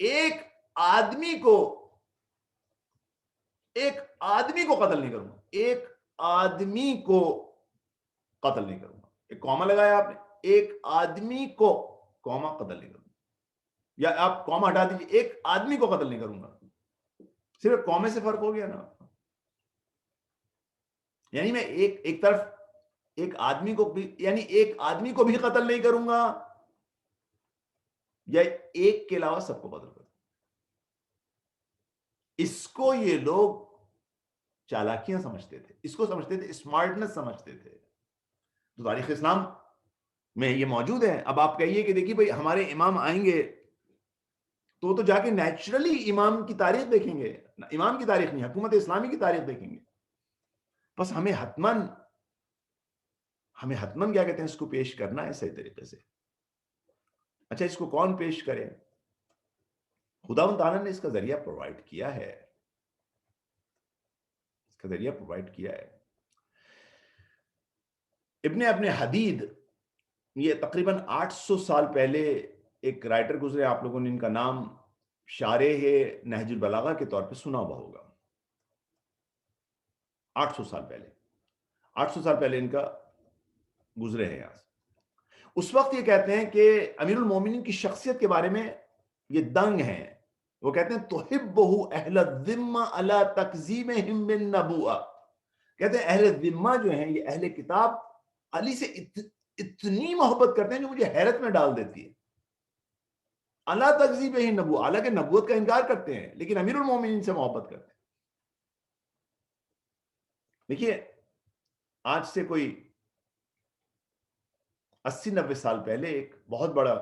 ایک آدمی کو قتل نہیں کروں گا، ایک آدمی کو قتل نہیں کروں گا. ایک کوما لگایا آپ نے، ایک آدمی کو، کوما قتل نہیں کروں گا، یا آپ کوما ہٹا دیجیے، ایک آدمی کو قتل نہیں کروں گا. صرف کومے سے فرق ہو گیا نا. یعنی میں ایک طرف ایک آدمی کو بھی، یعنی ایک آدمی کو بھی قتل نہیں کروں گا، یا ایک کے علاوہ سب کو قتل کروں گا. اس کو یہ لوگ چالاکیاں سمجھتے تھے، اس کو سمجھتے تھے اسمارٹنس سمجھتے تھے. تو تاریخ اسلام میں یہ موجود ہے. اب آپ کہیے کہ دیکھیے بھئی ہمارے امام آئیں گے تو جا کے نیچرلی امام کی تاریخ دیکھیں گے، امام کی تاریخ نہیں، حکومت اسلامی کی تاریخ دیکھیں گے. بس ہمیں حتماً کیا کہتے ہیں اس کو پیش کرنا ہے صحیح طریقے سے. اچھا اس کو کون پیش کرے؟ خداوند تعالیٰ نے اس کا ذریعہ پرووائڈ کیا ہے، اس کا ذریعہ پرووائڈ کیا ہے. ابن حدید، یہ تقریباً 800 سال پہلے ایک رائٹر گزرے، آپ لوگوں نے ان کا نام شارح نہج البلاغہ کے طور پہ سنا ہوا ہوگا. 800 سال پہلے ان کا گزرے ہیں. یہاں سے اس وقت یہ کہتے ہیں کہ امیر المومنین کی شخصیت کے بارے میں یہ دنگ ہیں. وہ کہتے ہیں تحبہ اہل الذمہ علی تکذیبہم بالنبوءہ. کہتے ہیں اہل ذمہ جو ہیں، یہ اہل کتاب علی سے اتنی محبت کرتے ہیں جو مجھے حیرت میں ڈال دیتی ہے. علی تکذیبہم نبوءہ، حالانکہ نبوت کا انکار کرتے ہیں لیکن امیر المومنین سے محبت کرتے ہیں. دیکھیے آج سے کوئی 80-90 سال پہلے ایک بہت بڑا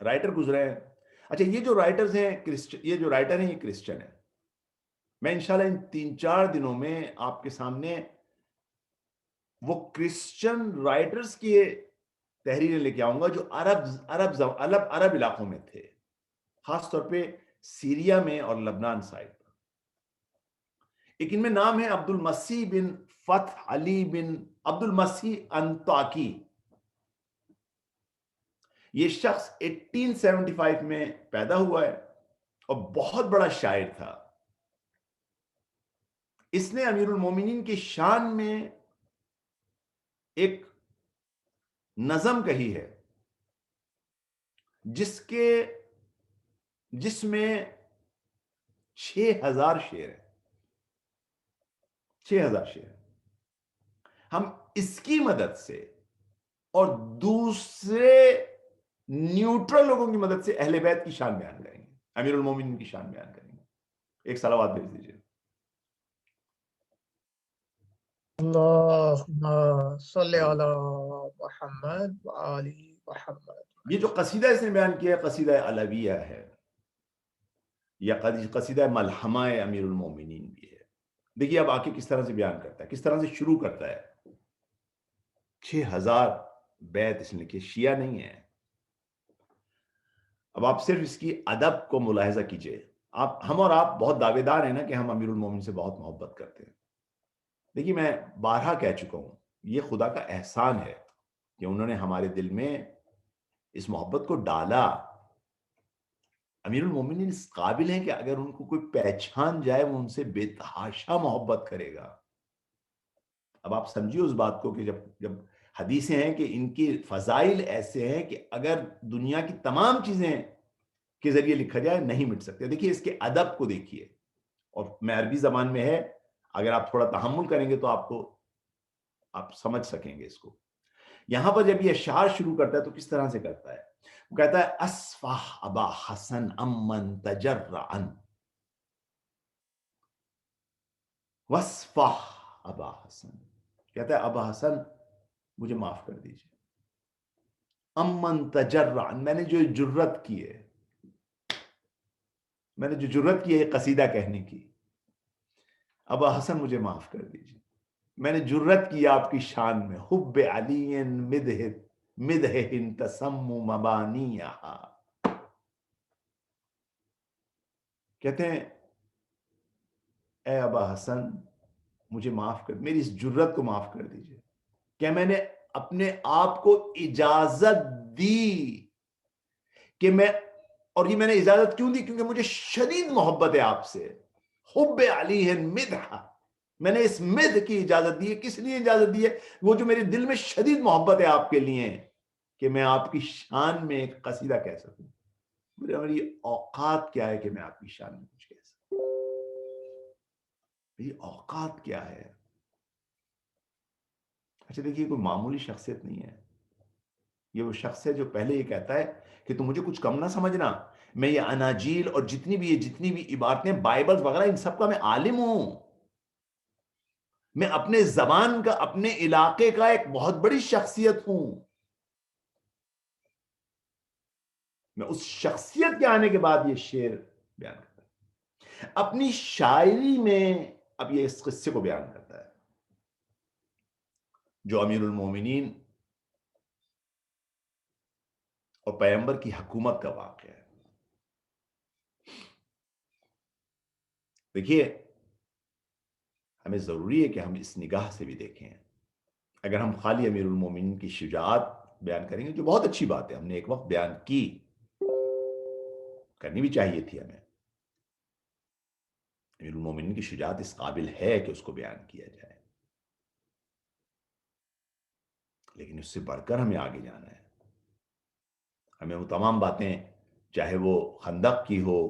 رائٹر گزرے ہیں. اچھا یہ جو رائٹرز ہیں، یہ جو رائٹر ہیں یہ کرسچن ہیں. میں انشاءاللہ ان 3-4 دنوں میں آپ کے سامنے وہ کرسچن رائٹرز کی تحریریں لے کے آؤں گا جو عرب علاقوں میں تھے، خاص طور پہ سیریا میں اور لبنان سائڈ پر. ایک ان میں نام ہے عبد المسیح بن فتح علی بن عبد المسیح انطاکی. یہ شخص 1875 میں پیدا ہوا ہے اور بہت بڑا شاعر تھا. اس نے امیر المومنین کی شان میں ایک نظم کہی ہے جس میں 6000 شعر ہیں. 6000 شعر. ہم اس کی مدد سے اور دوسرے نیوٹرل لوگوں کی مدد سے اہل بیت کی شان بیان کریں گے, امیر المومنین کی شان بیان کریں گے. ایک صلوات بھیج دیجیے. اللہم صلی علی محمد وآل محمد. یہ جو قصیدہ اس نے بیان کیا ہے قصیدہ علویہ ہے یا قصیدہ ملحمہ امیر المومنین بھی ہے. دیکھیے اب آکے کس طرح سے بیان کرتا ہے, کس طرح سے شروع کرتا ہے. 6000 بیت اس نے لکھے, شیعہ نہیں ہے. اب آپ صرف اس کی ادب کو ملاحظہ کیجئے. ہم اور آپ بہت دعوے دار ہیں نا کہ ہم امیر المومنین سے بہت محبت کرتے ہیں. دیکھیے میں بارہا کہہ چکا ہوں, یہ خدا کا احسان ہے کہ انہوں نے ہمارے دل میں اس محبت کو ڈالا. امیر المومنین اس قابل ہیں کہ اگر ان کو کوئی پہچان جائے وہ ان سے بے تحاشا محبت کرے گا. اب آپ سمجھیے اس بات کو کہ جب حدیثیں ہیں کہ ان کی فضائل ایسے ہیں کہ اگر دنیا کی تمام چیزیں کے ذریعے لکھا جائے نہیں مٹ سکتے. دیکھیے اس کے ادب کو دیکھیے, اور میں عربی زبان میں ہے, اگر آپ تھوڑا تحمل کریں گے تو آپ سمجھ سکیں گے اس کو. یہاں پر جب یہ اشعار شروع کرتا ہے تو کس طرح سے کرتا ہے. وہ کہتا ہے اسفح ابا حسن امن تجرعا واسفح ابا حسن. کہتا ہے ابا حسن مجھے معاف کر دیجئے. امن تجرعا, میں نے جو جرت کی ہے, میں نے جو جرت کی ہے یہ قصیدہ کہنے کی, ابا حسن مجھے معاف کر دیجئے. میں نے جرت کی آپ کی شان میں, حب علی مدح تسم مبانیہا. کہتے ہیں اے ابا حسن مجھے معاف کر, میری اس جرت کو معاف کر دیجئے. کہ میں نے اپنے آپ کو اجازت دی کہ اور یہ میں نے اجازت کیوں دی, کیونکہ مجھے شدید محبت ہے آپ سے. حب علی مدح, میں نے اس مدح کی اجازت دی ہے. کس لیے اجازت دی ہے؟ وہ جو میرے دل میں شدید محبت ہے آپ کے لیے کہ میں آپ کی شان میں ایک قصیدہ کہہ سکوں. میری اوقات کیا ہے کہ میں آپ کی شان میں کچھ کہہ سکوں. میری اوقات کیا ہے. اچھا دیکھیے کوئی معمولی شخصیت نہیں ہے. یہ وہ شخص ہے جو پہلے یہ کہتا ہے کہ تم مجھے کچھ کم نہ سمجھنا, میں یہ اناجیل اور جتنی بھی عبارتیں بائبل وغیرہ ان سب کا میں عالم ہوں. میں اپنے زبان کا, اپنے علاقے کا ایک بہت بڑی شخصیت ہوں. میں اس شخصیت کے آنے کے بعد یہ شعر بیان کرتا ہے. اپنی شاعری میں اب یہ اس قصے کو بیان کرتا ہے جو امیر المومنین اور پیغمبر کی حکومت کا واقعہ ہے. دیکھیے ہمیں ضروری ہے کہ ہم اس نگاہ سے بھی دیکھیں. اگر ہم خالی امیر المومنین کی شجاعت بیان کریں گے, جو بہت اچھی بات ہے, ہم نے ایک وقت بیان کی, کرنی بھی چاہیے تھی ہمیں. امیر المومنین کی شجاعت اس قابل ہے کہ اس کو بیان کیا جائے, لیکن اس سے بڑھ کر ہمیں آگے جانا ہے. ہمیں وہ تمام باتیں, چاہے وہ خندق کی ہو,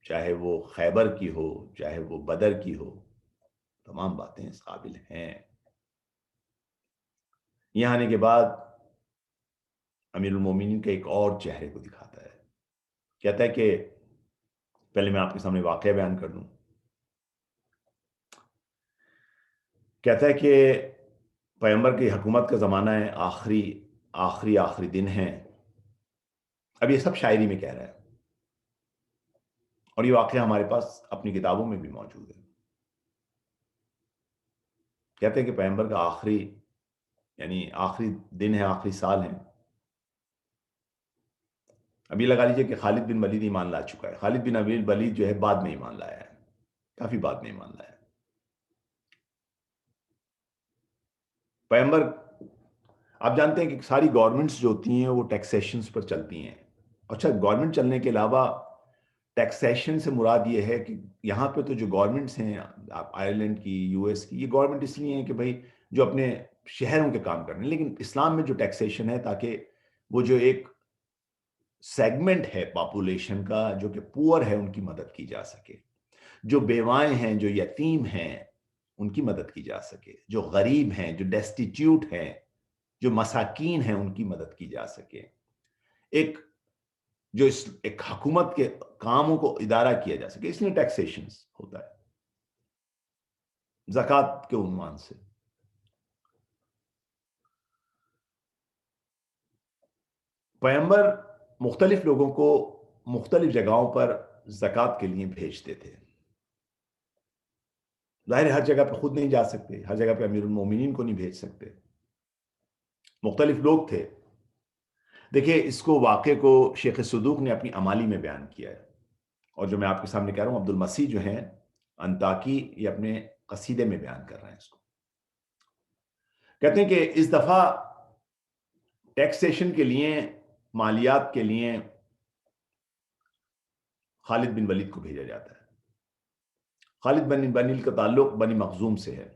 چاہے وہ خیبر کی ہو, چاہے وہ بدر کی ہو, تمام باتیں اس قابل ہیں. یہاں آنے کے بعد امیر المومنین کے ایک اور چہرے کو دکھاتا ہے. کہتا ہے کہ پہلے میں آپ کے سامنے واقعہ بیان کر دوں. کہتا ہے کہ پیغمبر کی حکومت کا زمانہ ہے, آخری دن ہیں. اب یہ سب شاعری میں کہہ رہا ہے, اور یہ واقعہ ہمارے پاس اپنی کتابوں میں بھی موجود ہے. کہتے ہیں کہ پیغمبر کا آخری دن ہے, آخری سال ہے. اب یہ لگا لیجیے کہ خالد بن ولید ایمان لا چکا ہے. خالد بن ولید جو ہے بعد میں ایمان لایا ہے, کافی بعد میں ایمان لایا ہے. پیغمبر, آپ جانتے ہیں کہ ساری گورنمنٹس جو ہوتی ہیں وہ ٹیکسیشنز پر چلتی ہیں. اچھا, گورنمنٹ چلنے کے علاوہ ٹیکسیشن سے مراد یہ ہے کہ یہاں پہ تو جو گورنمنٹس ہیں, آئرلینڈ کی, یو ایس کی, یہ گورنمنٹ اس لیے ہیں کہ بھائی جو اپنے شہروں کے کام کرنے. لیکن اسلام میں جو ٹیکسیشن ہے تاکہ وہ جو ایک سیگمنٹ ہے پاپولیشن کا جو کہ پور ہے ان کی مدد کی جا سکے, جو بیوائیں ہیں, جو یتیم ہیں ان کی مدد کی جا سکے, جو غریب ہیں, جو ڈیسٹیٹیوٹ ہیں, جو مساکین ہیں ان کی مدد کی جا سکے، ایک جو ایک حکومت کے کاموں کو ادارہ کیا جا سکے، اس لیے ٹیکسیشن ہوتا ہے زکوٰۃ کے عنوان سے۔ پیغمبر مختلف لوگوں کو مختلف جگہوں پر زکوٰۃ کے لیے بھیجتے تھے۔ ظاہر ہر جگہ پہ خود نہیں جا سکتے، ہر جگہ پہ امیر المومنین کو نہیں بھیج سکتے، مختلف لوگ تھے۔ دیکھیں اس کو واقعے کو شیخ صدوق نے اپنی امالی میں بیان کیا ہے، اور جو میں آپ کے سامنے کہہ رہا ہوں عبد المسیح جو ہیں انطاکی یہ اپنے قصیدے میں بیان کر رہے ہیں اس کو۔ کہتے ہیں کہ اس دفعہ ٹیکسیشن کے لیے، مالیات کے لیے خالد بن ولید کو بھیجا جاتا ہے۔ خالد بن ولید کا تعلق بنی مخزوم سے ہے،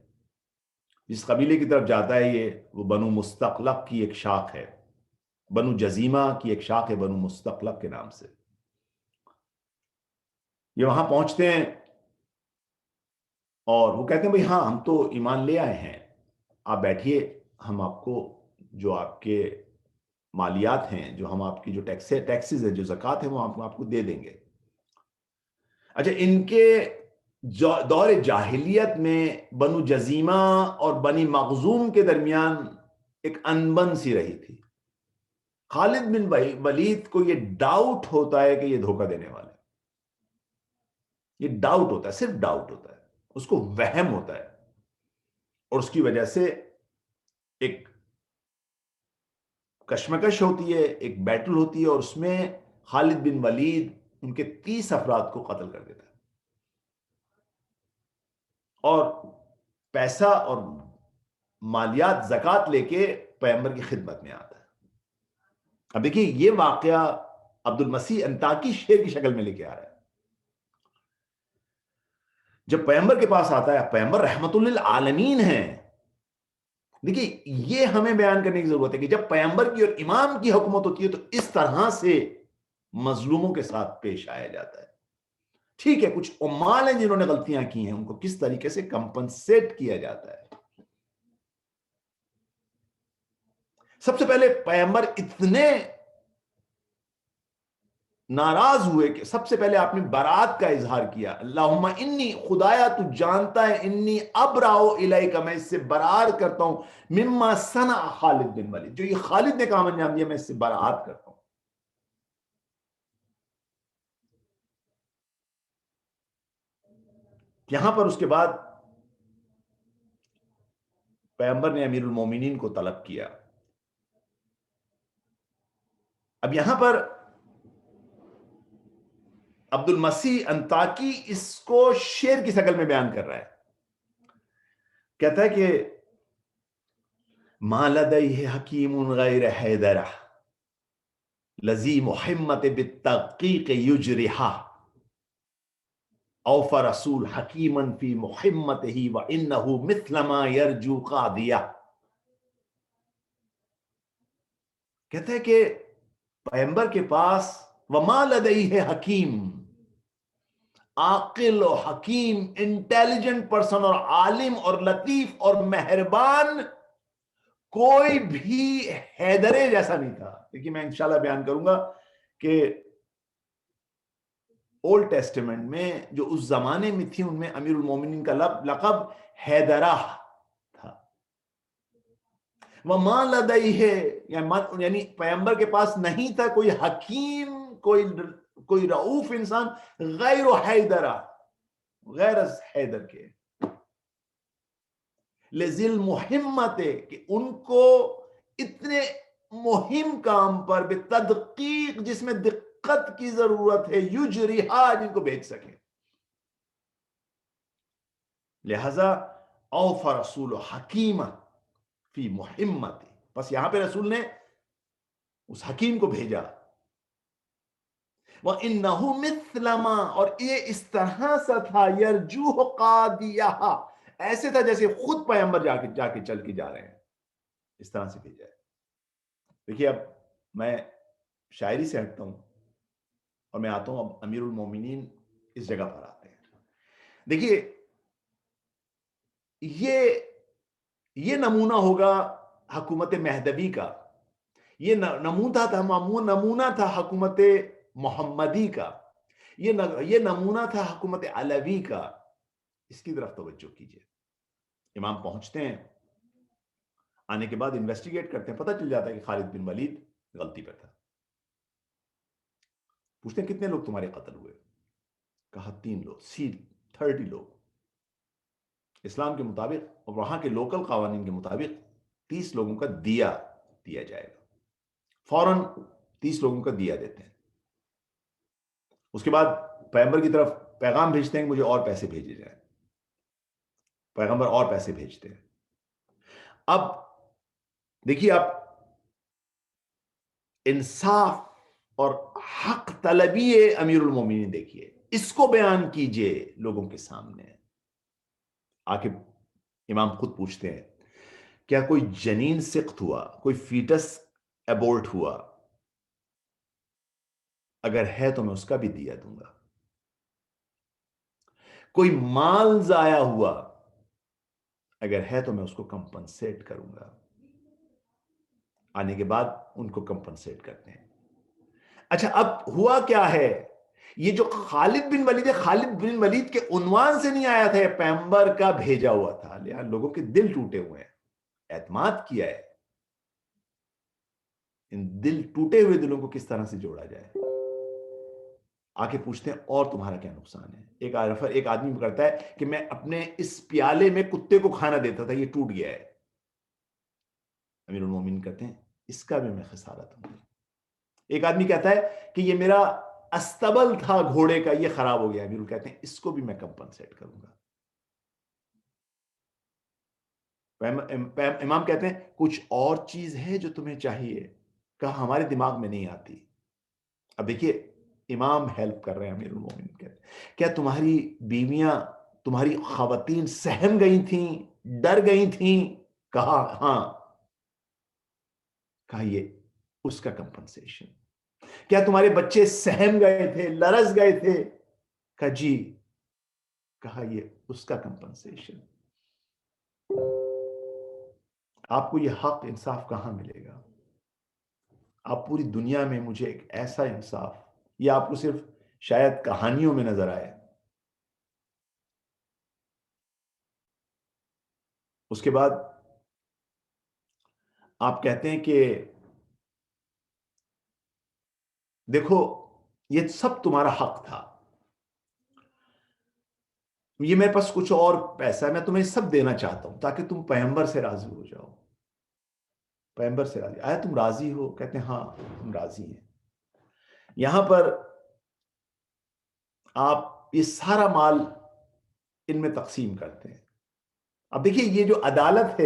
جس قبیلے کی طرف جاتا ہے یہ وہ بنو مستقلق کی ایک شاخ ہے، بنو جزیمہ کی ایک شاخ ہے بنو مستقلق کے نام سے۔ یہ وہاں پہنچتے ہیں اور وہ کہتے ہیں بھئی ہاں ہم تو ایمان لے آئے ہیں، آپ بیٹھیے، ہم آپ کو جو آپ کے مالیات ہیں، جو ہم آپ کی جو ٹیکسز ہیں، جو زکوٰۃ ہے وہ ہم آپ کو دے دیں گے۔ اچھا، ان کے دور جاہلیت میں بنو جزیمہ اور بنی مخزوم کے درمیان ایک انبن سی رہی تھی۔ خالد بن ولید کو یہ ڈاؤٹ ہوتا ہے کہ یہ دھوکہ دینے والے، یہ ڈاؤٹ ہوتا ہے، صرف ڈاؤٹ ہوتا ہے، اس کو وہم ہوتا ہے، اور اس کی وجہ سے ایک کشمکش ہوتی ہے، ایک بیٹل ہوتی ہے، اور اس میں خالد بن ولید ان کے 30 افراد کو قتل کر دیتا ہے، اور پیسہ اور مالیات زکوٰۃ لے کے پیغمبر کی خدمت میں آتا ہے۔ اب دیکھیے یہ واقعہ عبد المسیح انطاکی شعر کی شکل میں لے کے آ رہا ہے۔ جب پیغمبر کے پاس آتا ہے، پیغمبر رحمت للعالمین ہیں، دیکھیے یہ ہمیں بیان کرنے کی ضرورت ہے کہ جب پیغمبر کی اور امام کی حکومت ہوتی ہے تو اس طرح سے مظلوموں کے ساتھ پیش آیا جاتا ہے۔ ٹھیک ہے، کچھ عمال ہیں جنہوں نے غلطیاں کی ہیں، ان کو کس طریقے سے کمپنسیٹ کیا جاتا ہے۔ سب سے پہلے پیغمبر اتنے ناراض ہوئے کہ سب سے پہلے آپ نے برات کا اظہار کیا، اللہم انی، خدایا تو جانتا ہے، انی ابراؤ الیک، میں اس سے برات کرتا ہوں، مما صنع خالد بن ولید، جو یہ خالد نے کام انجام دیا میں اس سے برات کرتا ہوں۔ یہاں پر اس کے بعد پیغمبر نے امیر المومنین کو طلب کیا۔ اب یہاں پر عبد المسیح انطاکی اس کو شعر کی شکل میں بیان کر رہا ہے، کہتا ہے کہ ما لدیہ حکیم غیر حیدرہ لذی محمت بالتحقیق یجرحہ اوف رسول حکیما فی محمتہ وانہ مثل ما یرجو قاضیہ۔ کہتا ہے کہ پیغمبر کے پاس وما لدیہ حکیم، عاقل و حکیم، انٹیلیجنٹ پرسن اور عالم اور لطیف اور مہربان کوئی بھی حیدرے جیسا نہیں تھا۔ دیکھیے میں انشاءاللہ بیان کروں گا کہ اولڈ ٹیسٹمنٹ میں جو اس زمانے میں تھی ان میں امیر المومنین کا لقب حیدرہ تھا۔ وما لدیہ یعنی پیغمبر کے پاس نہیں تھا کوئی حکیم، کوئی رؤوف انسان غیر حیدرہ، غیر از حیدر کے، لذل محمت، کہ ان کو اتنے مہم کام پر بتدقیق، جس میں دقت کی ضرورت ہے، یجرحا، جن کو بھیج سکے، لہذا اوف رسول حکیم فی محمت، بس یہاں پہ رسول نے اس حکیم کو بھیجا، وَإِنَّهُ مِثْلَ مَا، اور یہ اس طرح سے تھا، یرجوہ قاضیہ، ایسے تھا جیسے خود پیغمبر جا کے چل کے جا رہے ہیں، اس طرح سے بھیجا ہے۔ دیکھیے اب میں شاعری سے ہٹتا ہوں اور میں آتا ہوں اب امیر المومنین اس جگہ پر آتے ہیں۔ دیکھیے یہ نمونہ ہوگا حکومت مہدوی کا, یہ نمونہ تھا حکومت محمدی کا, یہ نمونہ تھا حکومت علوی کا. اس کی طرف توجہ کیجئے. امام پہنچتے ہیں, آنے کے بعد انویسٹیگیٹ کرتے ہیں, پتہ چل جاتا ہے کہ خالد بن ولید غلطی پر تھا. پوچھتے ہیں کتنے لوگ تمہارے قتل ہوئے؟ کہا 3 لوگ, 30 لوگ. اسلام کے مطابق اور وہاں کے لوکل قوانین کے مطابق 30 لوگوں کا دیا دیا جائے گا. فوراً 30 لوگوں کا دیا دیتے ہیں. اس کے بعد پیغمبر کی طرف پیغام بھیجتے ہیں کہ مجھے اور پیسے بھیجے جائیں. پیغمبر اور پیسے بھیجتے ہیں. اب دیکھیے, آپ انصاف اور حق طلبی امیر المومنین دیکھیے, اس کو بیان کیجئے لوگوں کے سامنے. آکے امام خود پوچھتے ہیں کیا کوئی جنین سقط ہوا, کوئی فیٹس ایبورٹ ہوا؟ اگر ہے تو میں اس کا بھی دیا دوں گا. کوئی مال ضائع ہوا, اگر ہے تو میں اس کو کمپنسیٹ کروں گا. آنے کے بعد ان کو کمپنسیٹ کرتے ہیں. اچھا, اب ہوا کیا ہے, یہ جو خالد بن ولید ہے, خالد بن ولید کے عنوان سے نہیں آیا تھا, یہ پیغمبر کا بھیجا ہوا تھا. لہذا لوگوں کے دل ٹوٹے ہوئے ہیں, اعتماد کیا ہے. ان دل ٹوٹے ہوئے دلوں کو کس طرح سے جوڑا جائے. آکے پوچھتے ہیں اور تمہارا کیا نقصان ہے. ایک آدمی کرتا ہے کہ میں اپنے اس پیالے میں کتے کو کھانا دیتا تھا, یہ ٹوٹ گیا ہے. امیر المومنین کہتے ہیں اس کا بھی میں خسارہ دوں گا. ایک آدمی کہتا ہے کہ یہ میرا استبل تھا گھوڑے کا, یہ خراب ہو گیا. امیر کہتے ہیں اس کو بھی میں کمپنسیٹ کروں گا. امام کہتے ہیں کچھ اور چیز ہے جو تمہیں چاہیے؟ کہا ہمارے دماغ میں نہیں آتی. اب دیکھیے, امام ہیلپ کر رہے ہیں امیر المومنین کہتے ہیں کیا تمہاری بیویاں, تمہاری خواتین سہم گئی تھیں, ڈر گئی تھیں؟ کہا ہاں. کہا یہ اس کا کمپنسیشن. کیا تمہارے بچے سہم گئے تھے, لرز گئے تھے؟ کہا جی. کہا یہ اس کا کمپنسیشن. آپ کو یہ حق انصاف کہاں ملے گا؟ آپ پوری دنیا میں مجھے ایک ایسا انصاف, یہ آپ کو صرف شاید کہانیوں میں نظر آئے. اس کے بعد آپ کہتے ہیں کہ دیکھو یہ سب تمہارا حق تھا, یہ میرے پاس کچھ اور پیسہ ہے, میں تمہیں سب دینا چاہتا ہوں تاکہ تم پیغمبر سے راضی ہو جاؤ. پیغمبر سے راضی, آیا تم راضی ہو؟ کہتے ہیں ہاں ہم راضی ہیں. یہاں پر آپ یہ سارا مال ان میں تقسیم کرتے ہیں. اب دیکھیے یہ جو عدالت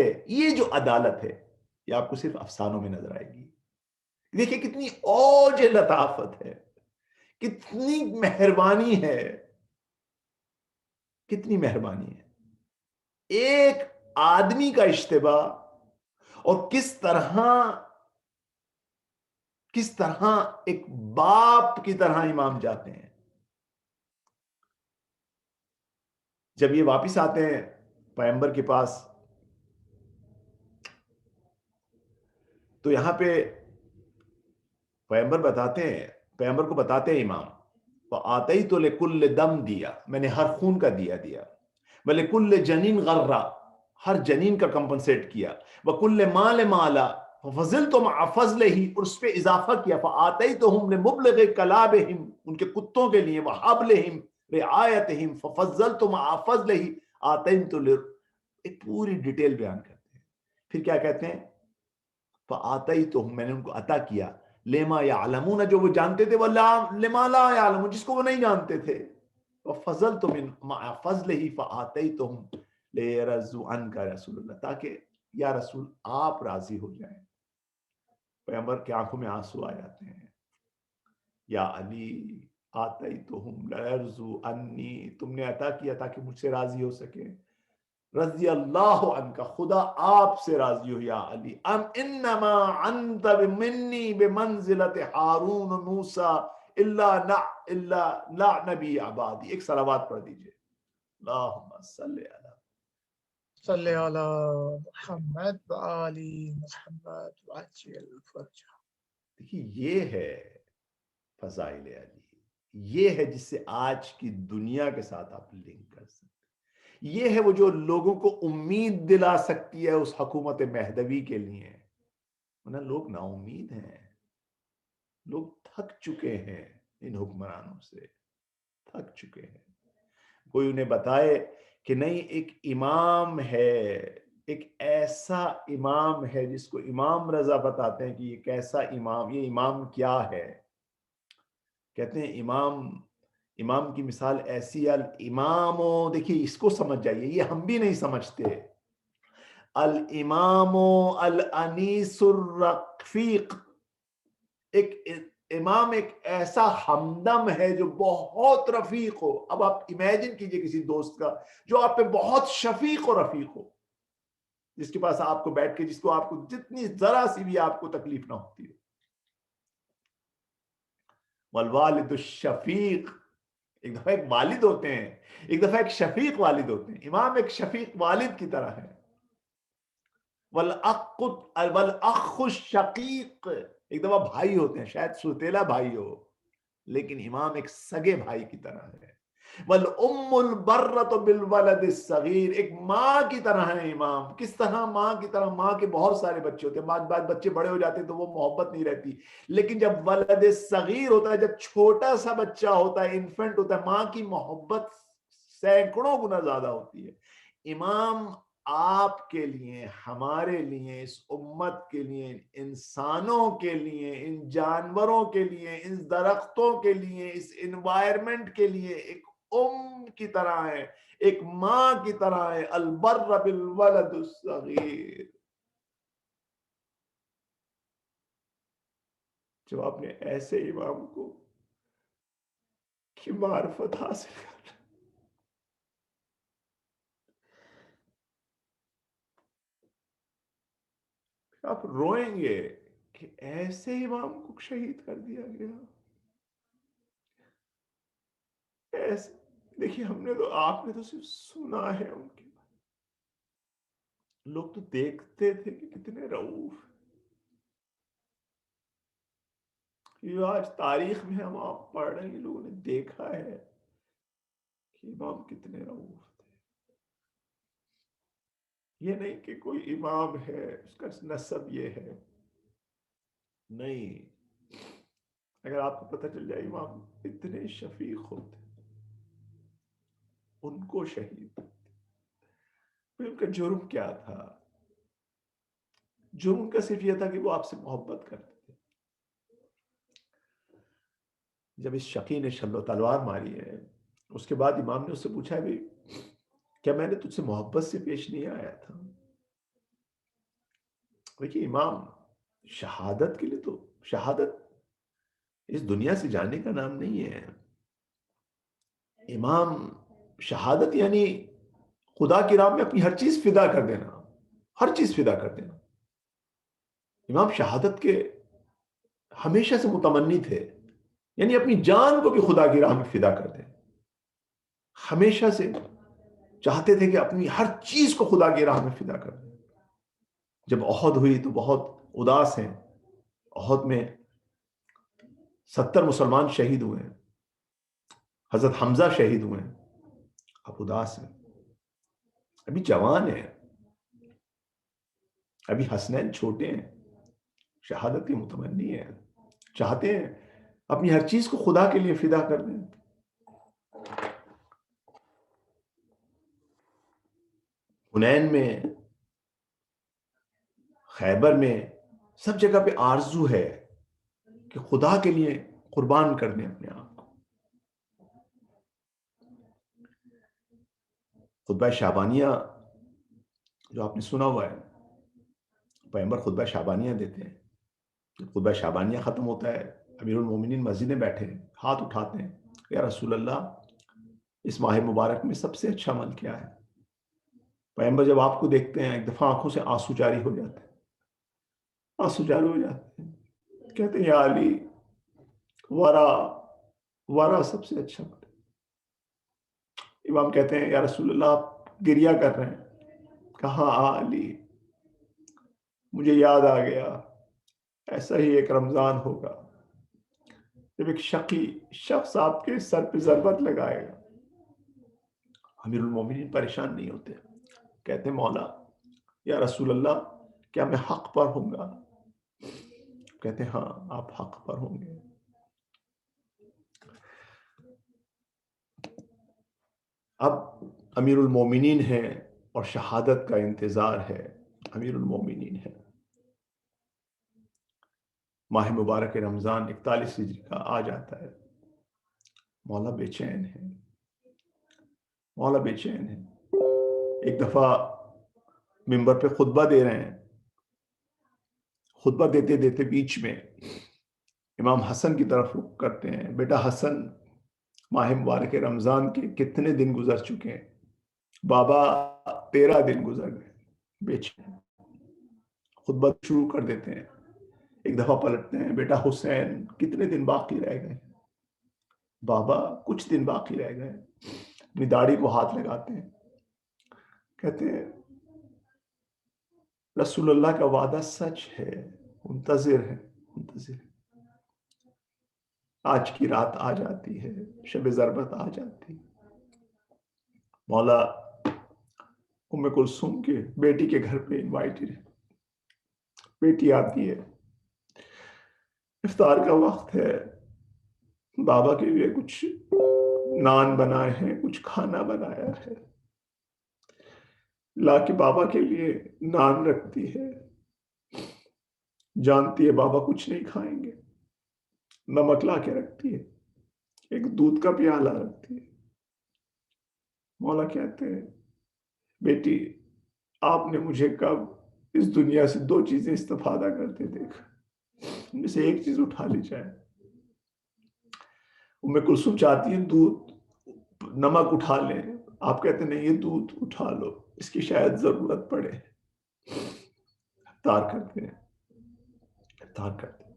ہے, یہ آپ کو صرف افسانوں میں نظر آئے گی. دیکھیے کتنی اوج لطافت ہے, کتنی مہربانی ہے, کتنی مہربانی ہے. ایک آدمی کا اشتباہ اور کس طرح ایک باپ کی طرح امام جاتے ہیں. جب یہ واپس آتے ہیں پیغمبر کے پاس, تو یہاں پہ پیغمبر کو بتاتے ہیں امام, وَآتَيْتُ لِكُلِّ دم دیا, میں نے ہر خون کا دیا. وَلِكُلِّ جنین غرہ, ہر جنین کا کمپنسیٹ کیا. وَكُلِّ مَالِ مَالَ فَفَضِلْتُ مَعَ فَضْلِهِ, اور اس پہ اضافہ کیا. فَآتَيْتُهُمْ لِمُبْلِغِ كَلَابِهِمْ, ان کے کتوں کے لیے. وَحَبْلِهِمْ رِعَایَتِهِمْ فَفَضَّلْتُ مَعَ فَضْلِهِ آتَيْتُ, ایک پوری ڈیٹیل بیان کرتے ہیں. پھر کیا کہتے ہیں؟ فَآتَيْتُهُمْ, میں نے ان کو عطا کیا. لِمَا يَعْلَمُونَ, جو وہ جانتے تھے, لِمَا لَا يَعْلَمُونَ, جس کو وہ نہیں جانتے تھے. وَفَضَلْتُ مَعَ فَضْلِهِ فَآتَيْتُهُمْ لِيَرْضُوا عَنْكَ رسول اللہ, تاکہ یا رسول آپ راضی ہو جائیں. پیغمبر کی آنکھوں میں آنسو آ جاتے ہیں. یا علی آتیتہم لیرضوا عنی, تم نے عطا کیا تاکہ مجھ سے راضی ہو سکے. رضی اللہ عنہ, خدا آپ سے راضی ہو یا علی. انما انت منی بمنزلت ہارون موسیٰ الا لا نبی عبادی. ایک صلوات پڑھ دیجئے. اللہم صلی علی صلی علی محمد وآل محمد وعجل فرجہ. دیکھیے یہ ہے فضائل علی، یہ ہے جس سے آج کی دنیا کے ساتھ آپ لنک کر سکتے. یہ ہے وہ جو لوگوں کو امید دلا سکتی ہے اس حکومت مہدوی کے لیے. ورنہ لوگ نا امید ہیں، لوگ تھک چکے ہیں ان حکمرانوں سے، تھک چکے ہیں. کوئی انہیں بتائے کہ نہیں، ایک امام ہے، ایک ایسا امام ہے جس کو امام رضا بتاتے ہیں کہ یہ کیسا امام، یہ امام کیا ہے. کہتے ہیں امام کی مثال ایسی. الامام، دیکھیے اس کو سمجھ جائیے، یہ ہم بھی نہیں سمجھتے. الامام الانیس الرفیق، ایک امام ایک ایسا ہمدم ہے جو بہت رفیق ہو. اب آپ امیجن کیجئے کسی دوست کا جو آپ پہ بہت شفیق و رفیق ہو، جس کے پاس آپ کو بیٹھ کے، جس کو آپ کو جتنی ذرا سی بھی آپ کو تکلیف نہ ہوتی ہو. والوالد الشفیق، ایک دفعہ ایک والد ہوتے ہیں، ایک دفعہ ایک شفیق والد ہوتے ہیں. امام ایک شفیق والد کی طرح ہے. والاخ الشقیق، ایک دفعہ بھائی ہوتے ہیں، شاید سوتیلا بھائی ہو، لیکن امام ایک سگے بھائی کی طرح ہے. والام البرۃ بالولد الصغیر، ایک ماں کی طرح ہے امام. کس طرح ماں کی طرح؟ ماں کے بہت سارے بچے ہوتے ہیں، بعد بچے بڑے ہو جاتے ہیں تو وہ محبت نہیں رہتی، لیکن جب ولد صغیر ہوتا ہے، جب چھوٹا سا بچہ ہوتا ہے، انفنٹ ہوتا ہے، ماں کی محبت سینکڑوں گنا زیادہ ہوتی ہے. امام آپ کے لیے، ہمارے لیے، اس امت کے لیے، انسانوں کے لیے، ان جانوروں کے لیے، ان درختوں کے لیے، اس انوائرمنٹ کے لیے ایک کی طرح ہے، ایک ماں کی طرح ہے. البر بالولد الصغیر. جو آپ نے ایسے امام کو کی معرفت حاصل کر، آپ روئیں گے کہ ایسے امام کو شہید کر دیا گیا. ایسے دیکھیے، آپ نے تو صرف سنا ہے ان کے بارے، لوگ تو دیکھتے تھے کہ کتنے رؤوف. یہ آج تاریخ میں ہم آپ پڑھ رہے ہیں، لوگوں نے دیکھا ہے کہ امام کتنے رؤوف تھے. یہ نہیں کہ کوئی امام ہے اس کا نسب یہ ہے، نہیں. اگر آپ کو پتہ چل جائے امام اتنے شفیق ہوتے، ان کو شہید، ان کا جرم کیا تھا؟ جرم کا صرف یہ تھا کہ وہ آپ سے محبت کرتے تھے. جب اس شقی نے شل و تلوار ماری ہے، اس کے بعد امام نے اس سے پوچھا ہے، کیا میں نے تجھ سے محبت سے پیش نہیں آیا تھا؟ دیکھیے، امام شہادت کے لیے، تو شہادت اس دنیا سے جانے کا نام نہیں ہے. امام شہادت یعنی خدا کی راہ میں اپنی ہر چیز فدا کر دینا، ہر چیز فدا کر دینا. امام شہادت کے ہمیشہ سے متمنی تھے، یعنی اپنی جان کو بھی خدا کی راہ میں فدا کر دیں. ہمیشہ سے چاہتے تھے کہ اپنی ہر چیز کو خدا کی راہ میں فدا کر دیں. جب احد ہوئی تو بہت اداس ہیں. احد میں 70 مسلمان شہید ہوئے ہیں، حضرت حمزہ شہید ہوئے ہیں. اب اداس ہیں، ابھی جوان ہیں، ابھی حسنین چھوٹے ہیں، شہادت کی متمنی ہے، چاہتے ہیں اپنی ہر چیز کو خدا کے لیے فدا کر دیں. حنین میں، خیبر میں، سب جگہ پہ آرزو ہے کہ خدا کے لیے قربان کر دیں اپنے آپ کو. خطبہ شعبانیہ جو آپ نے سنا ہوا ہے، پیغمبر خطبہ شعبانیہ دیتے ہیں. خطبہ شعبانیہ ختم ہوتا ہے، امیر المومنین مسجد میں بیٹھے ہیں، ہاتھ اٹھاتے ہیں، یا رسول اللہ، اس ماہ مبارک میں سب سے اچھا عمل کیا ہے؟ پیغمبر جب آپ کو دیکھتے ہیں، ایک دفعہ آنکھوں سے آنسو جاری ہو جاتے ہیں، آنسو جاری ہو جاتے ہیں. کہتے ہیں، یا علی، ورا سب سے اچھا عمل. امام کہتے ہیں، یا رسول اللہ، آپ گریہ کر رہے ہیں. کہا علی مجھے یاد آ گیا ایسا ہی ایک رمضان ہوگا جب ایک شقی شخص آپ کے سر پہ ضربت لگائے گا. امیر المومنین پریشان نہیں ہوتے, کہتے مولا یا رسول اللہ کیا میں حق پر ہوں گا؟ کہتے ہاں آپ حق پر ہوں گے. اب امیر المومنین ہیں اور شہادت کا انتظار ہے. امیر المومنین ہے, ماہ مبارک رمضان 41 ہجری کا آ جاتا ہے. مولا بے چین ہے, مولا بے چین ہے. ایک دفعہ منبر پہ خطبہ دے رہے ہیں, خطبہ دیتے دیتے بیچ میں امام حسن کی طرف رخ کرتے ہیں. بیٹا حسن, ماہ مبارک رمضان کے کتنے دن گزر چکے ہیں؟ بابا 13 دن گزر گئے. بے چین, خطبہ شروع کر دیتے ہیں. ایک دفعہ پلٹتے ہیں, بیٹا حسین کتنے دن باقی رہ گئے؟ بابا کچھ دن باقی رہ گئے. اپنی داڑھی کو ہاتھ لگاتے ہیں, کہتے ہیں رسول اللہ کا وعدہ سچ ہے, منتظر ہے, منتظر ہے. آج کی رات آ جاتی ہے, شب ضربت آ جاتی. مولا ام کلثوم کے بیٹی کے گھر پہ انوائٹڈ ہے. بیٹی آتی ہے, افطار کا وقت ہے, بابا کے لیے کچھ نان بنائے ہیں, کچھ کھانا بنایا ہے. لا کے بابا کے لیے نان رکھتی ہے. جانتی ہے بابا کچھ نہیں کھائیں گے, نمک لا کے رکھتی ہے, ایک دودھ کا پیالہ رکھتی ہے. مولا کہتے ہیں بیٹی آپ نے مجھے کب اس دنیا سے 2 چیزیں استفادہ کرتے دیکھا, ان میں سے ایک چیز اٹھا لی جائے. ام کلثوم چاہتی ہے دودھ, نمک اٹھا لیں, آپ کہتے نہیں یہ دودھ اٹھا لو, اس کی شاید ضرورت پڑے. افطار کرتے ہیں, افطار کرتے ہیں.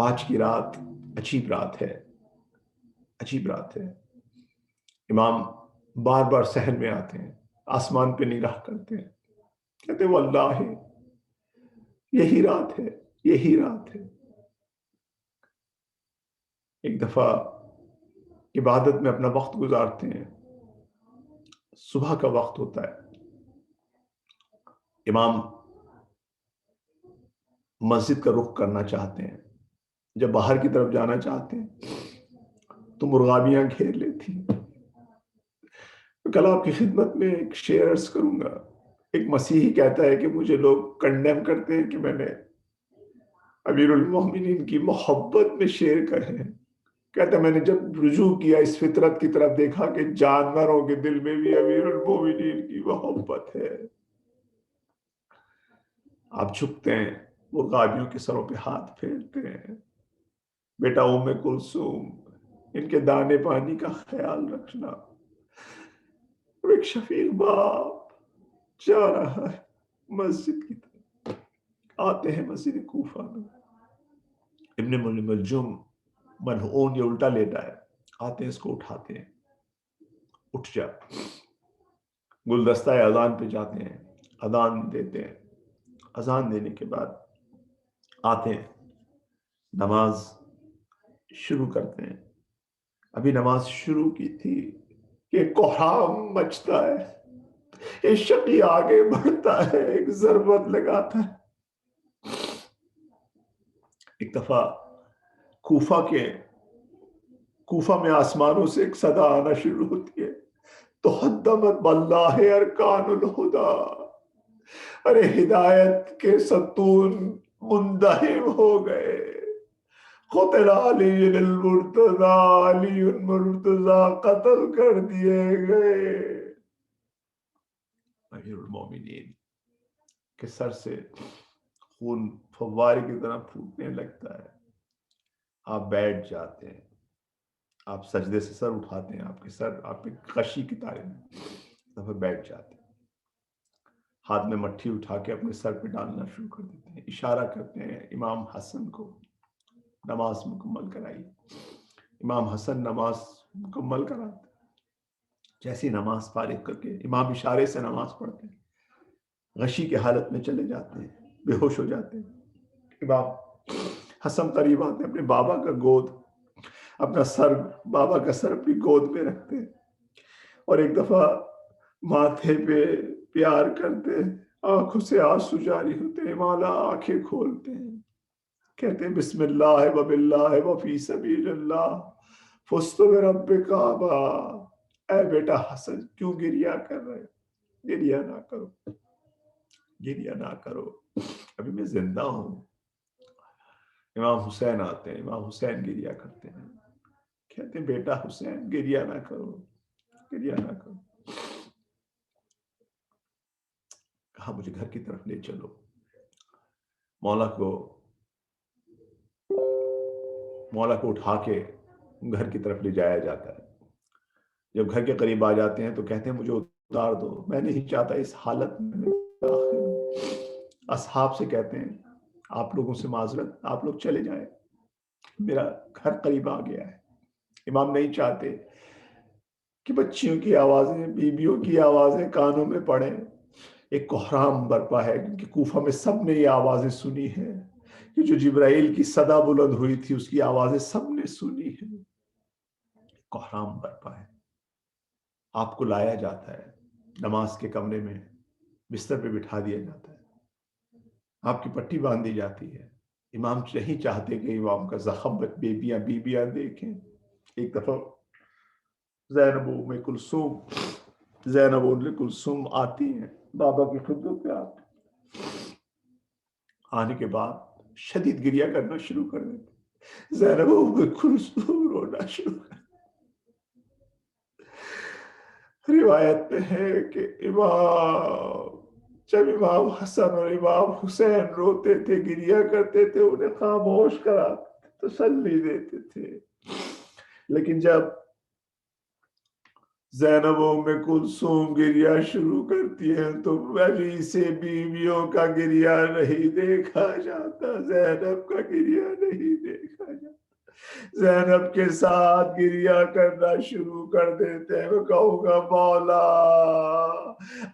آج کی رات عجیب رات ہے, عجیب رات ہے. امام بار بار صحن میں آتے ہیں, آسمان پہ نگاہ کرتے ہیں, کہتے ہیں واللہ یہی رات ہے, یہی رات ہے. ایک دفعہ عبادت میں اپنا وقت گزارتے ہیں, صبح کا وقت ہوتا ہے. امام مسجد کا رخ کرنا چاہتے ہیں, جب باہر کی طرف جانا چاہتے ہیں تو مرغابیاں گھیر لیتی. کل آپ کی خدمت میں ایک شعر عرض کروں گا. ایک مسیحی کہتا ہے کہ مجھے لوگ کنڈیم کرتے ہیں کہ میں نے امیر المومنین کی محبت میں شعر کہے ہیں. کہتا ہے میں نے جب رجوع کیا اس فطرت کی طرف, دیکھا کہ جانوروں کے دل میں بھی امیر المومنین کی محبت ہے. آپ جھکتے ہیں, مرغابیوں کے سروں پہ ہاتھ پھیرتے ہیں. بیٹا ام کلثوم ان کے دانے پانی کا خیال رکھنا. ایک شفیق باپ جا رہا ہے مسجد کی طرف. آتے ہیں مسجد کوفہ میں, ابن ملجم منحون, یہ الٹا لیٹا ہے. آتے ہیں, اس کو اٹھاتے ہیں, اٹھ جا. گلدستہ اذان پہ جاتے ہیں, اذان دیتے ہیں. اذان دینے کے بعد آتے ہیں, نماز شروع کرتے ہیں. ابھی نماز شروع کی تھی کہ کوہام مچتا ہے, یہ شقی آگے بڑھتا ہے, ایک ضربت لگاتا ہے. ایک دفعہ کوفہ میں آسمانوں سے ایک صدا آنا شروع ہوتی ہے, تحدمت باللہ ارکان الہدا. ارے ہدایت کے ستون مندہم ہو گئے. قتل علی المرتضی, علی المرتضی قتل کر دیے گئے. امیر المومنین کے سر سے خون فوارے کی طرح پھوٹنے لگتا ہے. آپ بیٹھ جاتے ہیں, آپ سجدے سے سر اٹھاتے ہیں, آپ کے سر آپ پہ غشی کی تارے میں بیٹھ جاتے ہیں. ہاتھ میں مٹھی اٹھا کے اپنے سر پہ ڈالنا شروع کر دیتے ہیں. اشارہ کرتے ہیں امام حسن کو, نماز مکمل کرائیے. امام حسن نماز مکمل کراتے. جیسی نماز فارغ کر کے امام اشارے سے نماز پڑھتے ہیں، غشی کی حالت میں چلے جاتے ہیں، بے ہوش ہو جاتے ہیں۔ امام حسن قریب آتے ہیں، اپنے بابا کا گود، اپنا سر، بابا کا سر اپنی گود میں رکھتے ہیں اور ایک دفعہ ماتھے پہ پیار کرتے ہیں، آنکھوں سے آنسو جاری ہوتے ہیں، مولا آنکھیں کھولتے ہیں، کہتے ہیں بسم اللہ و باللہ و فی سبیل اللہ فزت برب کعبہ۔ اے بیٹا حسن، کیوں گریہ کر رہے ہو؟ گریہ نہ کرو، گریہ نہ کرو، ابھی میں زندہ ہوں۔ امام حسین آتے ہیں، امام حسین گریہ کرتے ہیں، کہتے ہیں بیٹا حسین گریہ نہ کرو، گریہ نہ کرو۔ کہا مجھے گھر کی طرف لے چلو۔ مولا کو اٹھا کے گھر کی طرف لے جایا جاتا ہے۔ جب گھر کے قریب آ جاتے ہیں تو کہتے ہیں مجھے اتار دو، میں نہیں چاہتا اس حالت میں داخل ہوں۔ اصحاب سے کہتے ہیں آپ لوگوں سے معذرت، آپ لوگ چلے جائیں، میرا گھر قریب آ گیا ہے۔ امام نہیں چاہتے کہ بچیوں کی آوازیں، بیویوں کی آوازیں کانوں میں پڑیں۔ ایک کوہرام برپا ہے، کیونکہ کوفہ میں سب نے یہ آوازیں سنی ہیں کہ جو جبرائیل کی صدا بلند ہوئی تھی اس کی آوازیں سب نے سنی ہیں۔ کوہرام برپا ہے۔ آپ کو لایا جاتا ہے، نماز کے کمرے میں بستر پہ بٹھا دیا جاتا ہے، آپ کی پٹی باندھی جاتی ہے۔ امام نہیں چاہتے کہ امام کا زخم بیبیاں دیکھیں۔ ایک دفعہ زینب ام کلثوم آتی ہیں، بابا کی خدمت پہ آنے کے بعد شدید گریہ کرنا شروع کر دیتے۔ زینب ام کلثوم رونا شروع کر، روایت میں ہے کہ جب امام حسن اور امام حسین روتے تھے، گریہ کرتے تھے، انہیں خاموش کراتے تھے، تسلی دیتے تھے۔ لیکن جب زینب ام کلثوم گریہ شروع کرتی ہیں تو علی سے بیویوں کا گریہ نہیں دیکھا جاتا، زینب کا گریہ نہیں دیکھا جاتا۔ زینب کے ساتھ گریہ کرنا شروع کر دیتے ہیں۔ میں کہوں گا مولا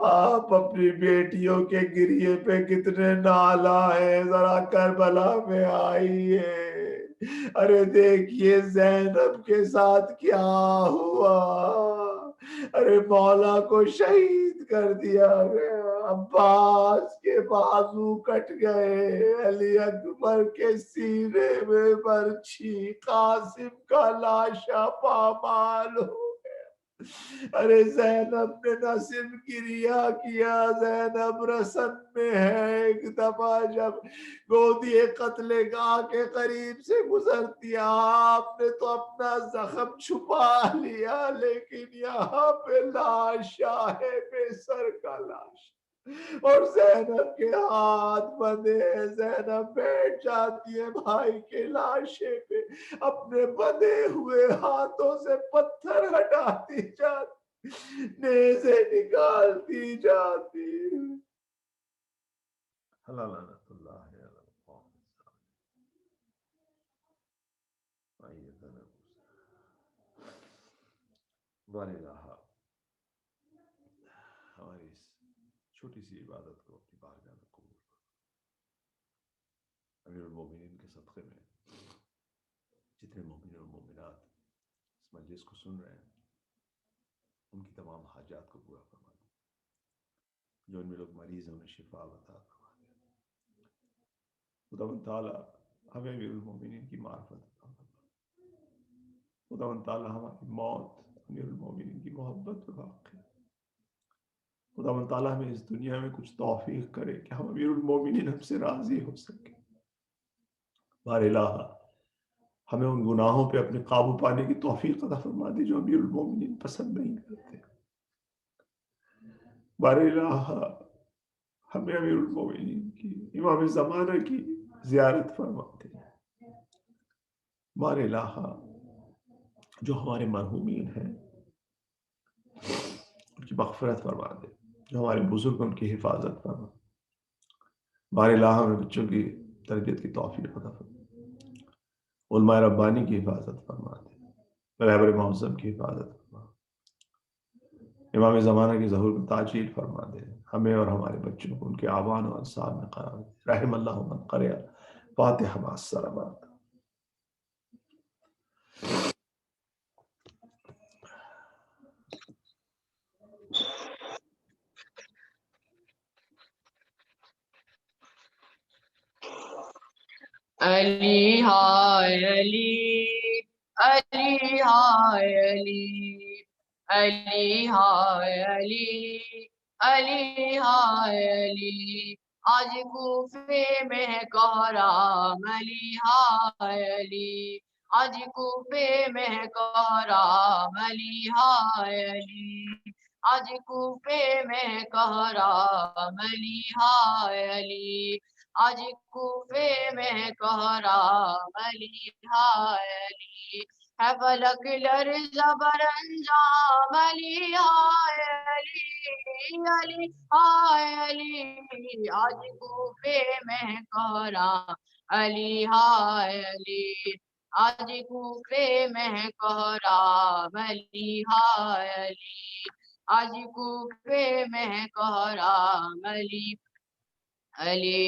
آپ اپنی بیٹیوں کے گریے پہ کتنے نالا ہیں، ذرا کربلا میں آئیے، ارے دیکھیے زینب کے ساتھ کیا ہوا، ارے مولا کو شہید کر دیا گیا، عباس کے بازو کٹ گئے، علی اکبر کے سینے میں برچھی، قاسم کا لاشا پامال ہو گیا۔ ارے زینب نے نہ صرف گریہ کیا، زینب رسن میں ہے۔ ایک دفعہ جب گودی قتل گاہ کے قریب سے گزرتی، آپ نے تو اپنا زخم چھپا لیا، لیکن یہاں پہ لاشا ہے، بے سر کا لاش، اور زینب کے ہاتھ بندھے ہیں۔ زینب بیٹھ جاتی ہے بھائی کے لاشے پہ، اپنے بندھے ہوئے ہاتھوں سے پتھر ہٹاتی جاتی، نیزے نکالتی جاتی۔ لعنت اللہ علی القوم الظالمین۔ بارے الہ ہماری اس چھوٹی سی عبادت کو اپنی بارگاہ میں قبول کرو۔ امیر المومنین کے صدقے میں جتنے مومن اور مومنات اس مجلس کو سن رہے ہیں ان کی تمام حاجات کو پورا فرما دو، جو ان میں لوگ مریض ہیں انہیں شفا عطا فرما دے۔ خداوند تعالیٰ ہمیں امیر المومنین کی معرفت عطا فرما، خداوند تعالیٰ ہماری موت امیر المومنین کی محبت میں واقع، خداوند تعالیٰ ہمیں اس دنیا میں کچھ توفیق کرے کہ ہم امیر المومنین ہم سے راضی ہو سکے۔ بار الہ ہمیں ان گناہوں پہ اپنے قابو پانے کی توفیق عطا فرما دی جو امیر المومنین پسند نہیں کرتے۔ بار الہ ہمیں امیر المومنین کی، امام زمانہ کی زیارت فرما دے۔ بار الہ جو ہمارے مرحومین ہیں ان کی مغفرت فرما دے، جو ہمارے بزرگ ان کی حفاظت فرما۔ بار الہ ہمیں بچوں کی تربیت کی توفیق عطا فرما، علماء ربانی کی حفاظت فرما دے، رہبر معظم کی حفاظت فرما۔ امام زمانہ کی ظہور میں تعجیل فرما دے، ہمیں اور ہمارے بچوں کو ان کے آبان و انصاب میں قرار دے. رحم اللہ من قرأ فاتحہ مع السلامات. علی ہائے علی، علی ہائے علی، علی ہائے علی، علی ہائے علی. آج کوفے میں ہے کوہرام، علی ہائے علی. آج کوفے میں ہے کوہرام، علی ہائے علی. آج کوفے میں ہے کوہرام، علی ہائے علی. آج کوفے میں کوہرام، علی ہائے علی. ہے فلک لرزہ بر انجام، علی ہائے علی، علی ہائے علی. آج کوفے میں کوہرام، علی ہائے علی. آج کوفے میں کوہرام، علی ہائے علی. آج کوفے میں کوہرام، علی علی.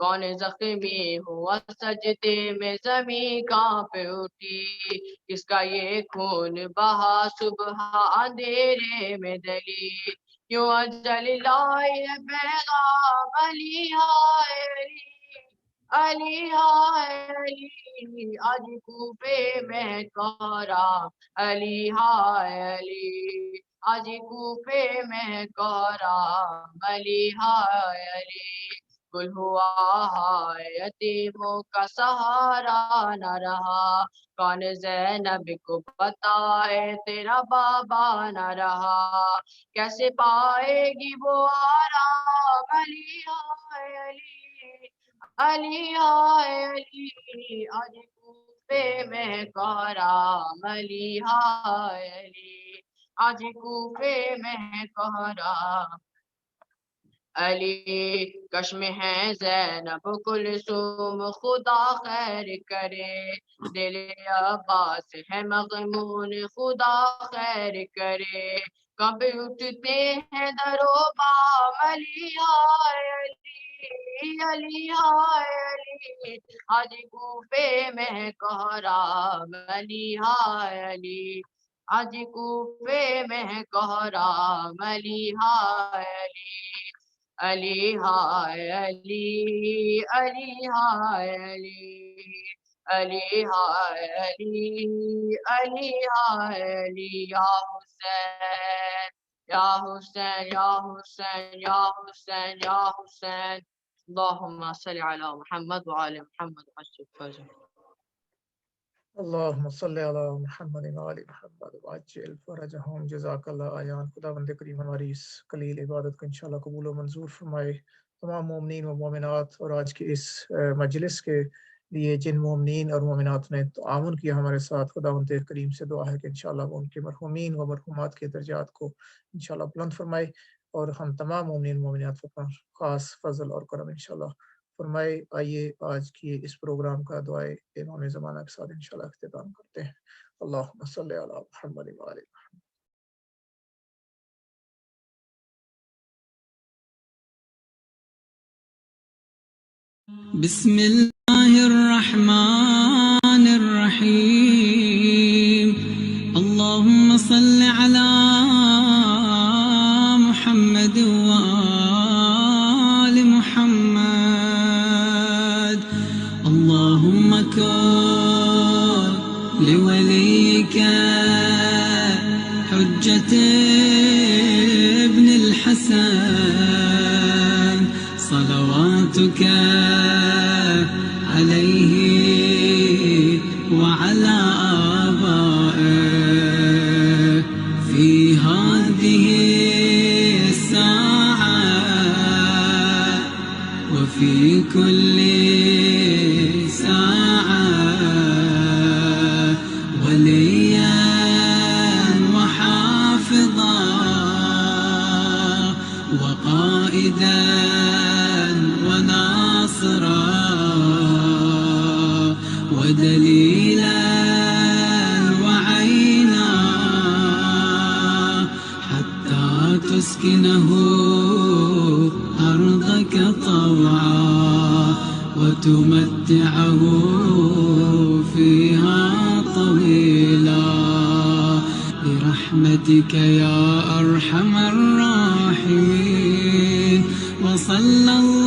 کون زخمی ہوا سجدے میں زمین کانپ اٹھی، کس کا یہ خون بہا صبح اندھیرے میں دلی. کیوں اجل لائی ہے پیغام، علی ہائے علی، علی ہائے علی. آج کوفے میں کوہرام، علی ہائے علی. آج کوفے میں کوہرام، علی ہائے علی. گل ہوا ہے یتیموں کا سہارا نہ رہا، کون زینب کو بتائے تیرا بابا نہ رہا. کیسے پائے گی وہ آرام، علی ہائے علی، علی ہائے علی. آج کوفے میں کوہرام، علی ہائے علی. آج کوفے میں کوہرام، علی. کشم ہے زینب کلثوم، خدا خیر کرے. دل عباس ہے مغمون، خدا خیر کرے. کب اٹھتے ہیں در و بام، علی ہائے علی، علی ہائے علی. آج کوفے میں کوہرام، علی ہائے علی. آج کوفے میں کوہرام، علی ہائے علی. علی ہائے علی، علی ہائے علی، علی ہائے علی، علی ہائے علی. یا حسین، یا حسین، یا حسین، یا حسین، یا حسین. اللہم صلی علی محمد وعلی محمد وعجل فرجہ. اللہم صلی علی محمد وعلی محمد وعجل فرجہم. جزاک اللہ آیان. خدا بند کریم ہماری اس قلیل عبادت کو انشاءاللہ قبول و منظور فرمائے. تمام مومنین و مومنات اور آج کے اس مجلس کے لیے جن مومنین اور مومنات نے تعاون کیا ہمارے ساتھ، خدا بند کریم سے دعا ہے کہ انشاءاللہ وہ ان کے مرحومین و مرحومات کے درجات کو انشاءاللہ بلند فرمائے، اور ہم تمام مومنین مومنات پر خاص فضل اور کرم انشاءاللہ فرمائے. آئیے آج کی اس پروگرام کا دعائے امام زمانہ کے ساتھ انشاءاللہ اختتام کرتے ہیں. اللہم صلی علی محمد وعلی محمد. بسم اللہ الرحمن الرحیم. اللہم صل علی محمد وآل محمد. اللہم کن لولیک حجت ابن الحسن صلواتک عليه وعلى آبائه في هذه الساعة وفي كل ساعة وليا وحافظا وقائدا وناصرا ودليلا وعينا حتى متعه فيها طويلا برحمتك يا أرحم الراحمين. وصلى الله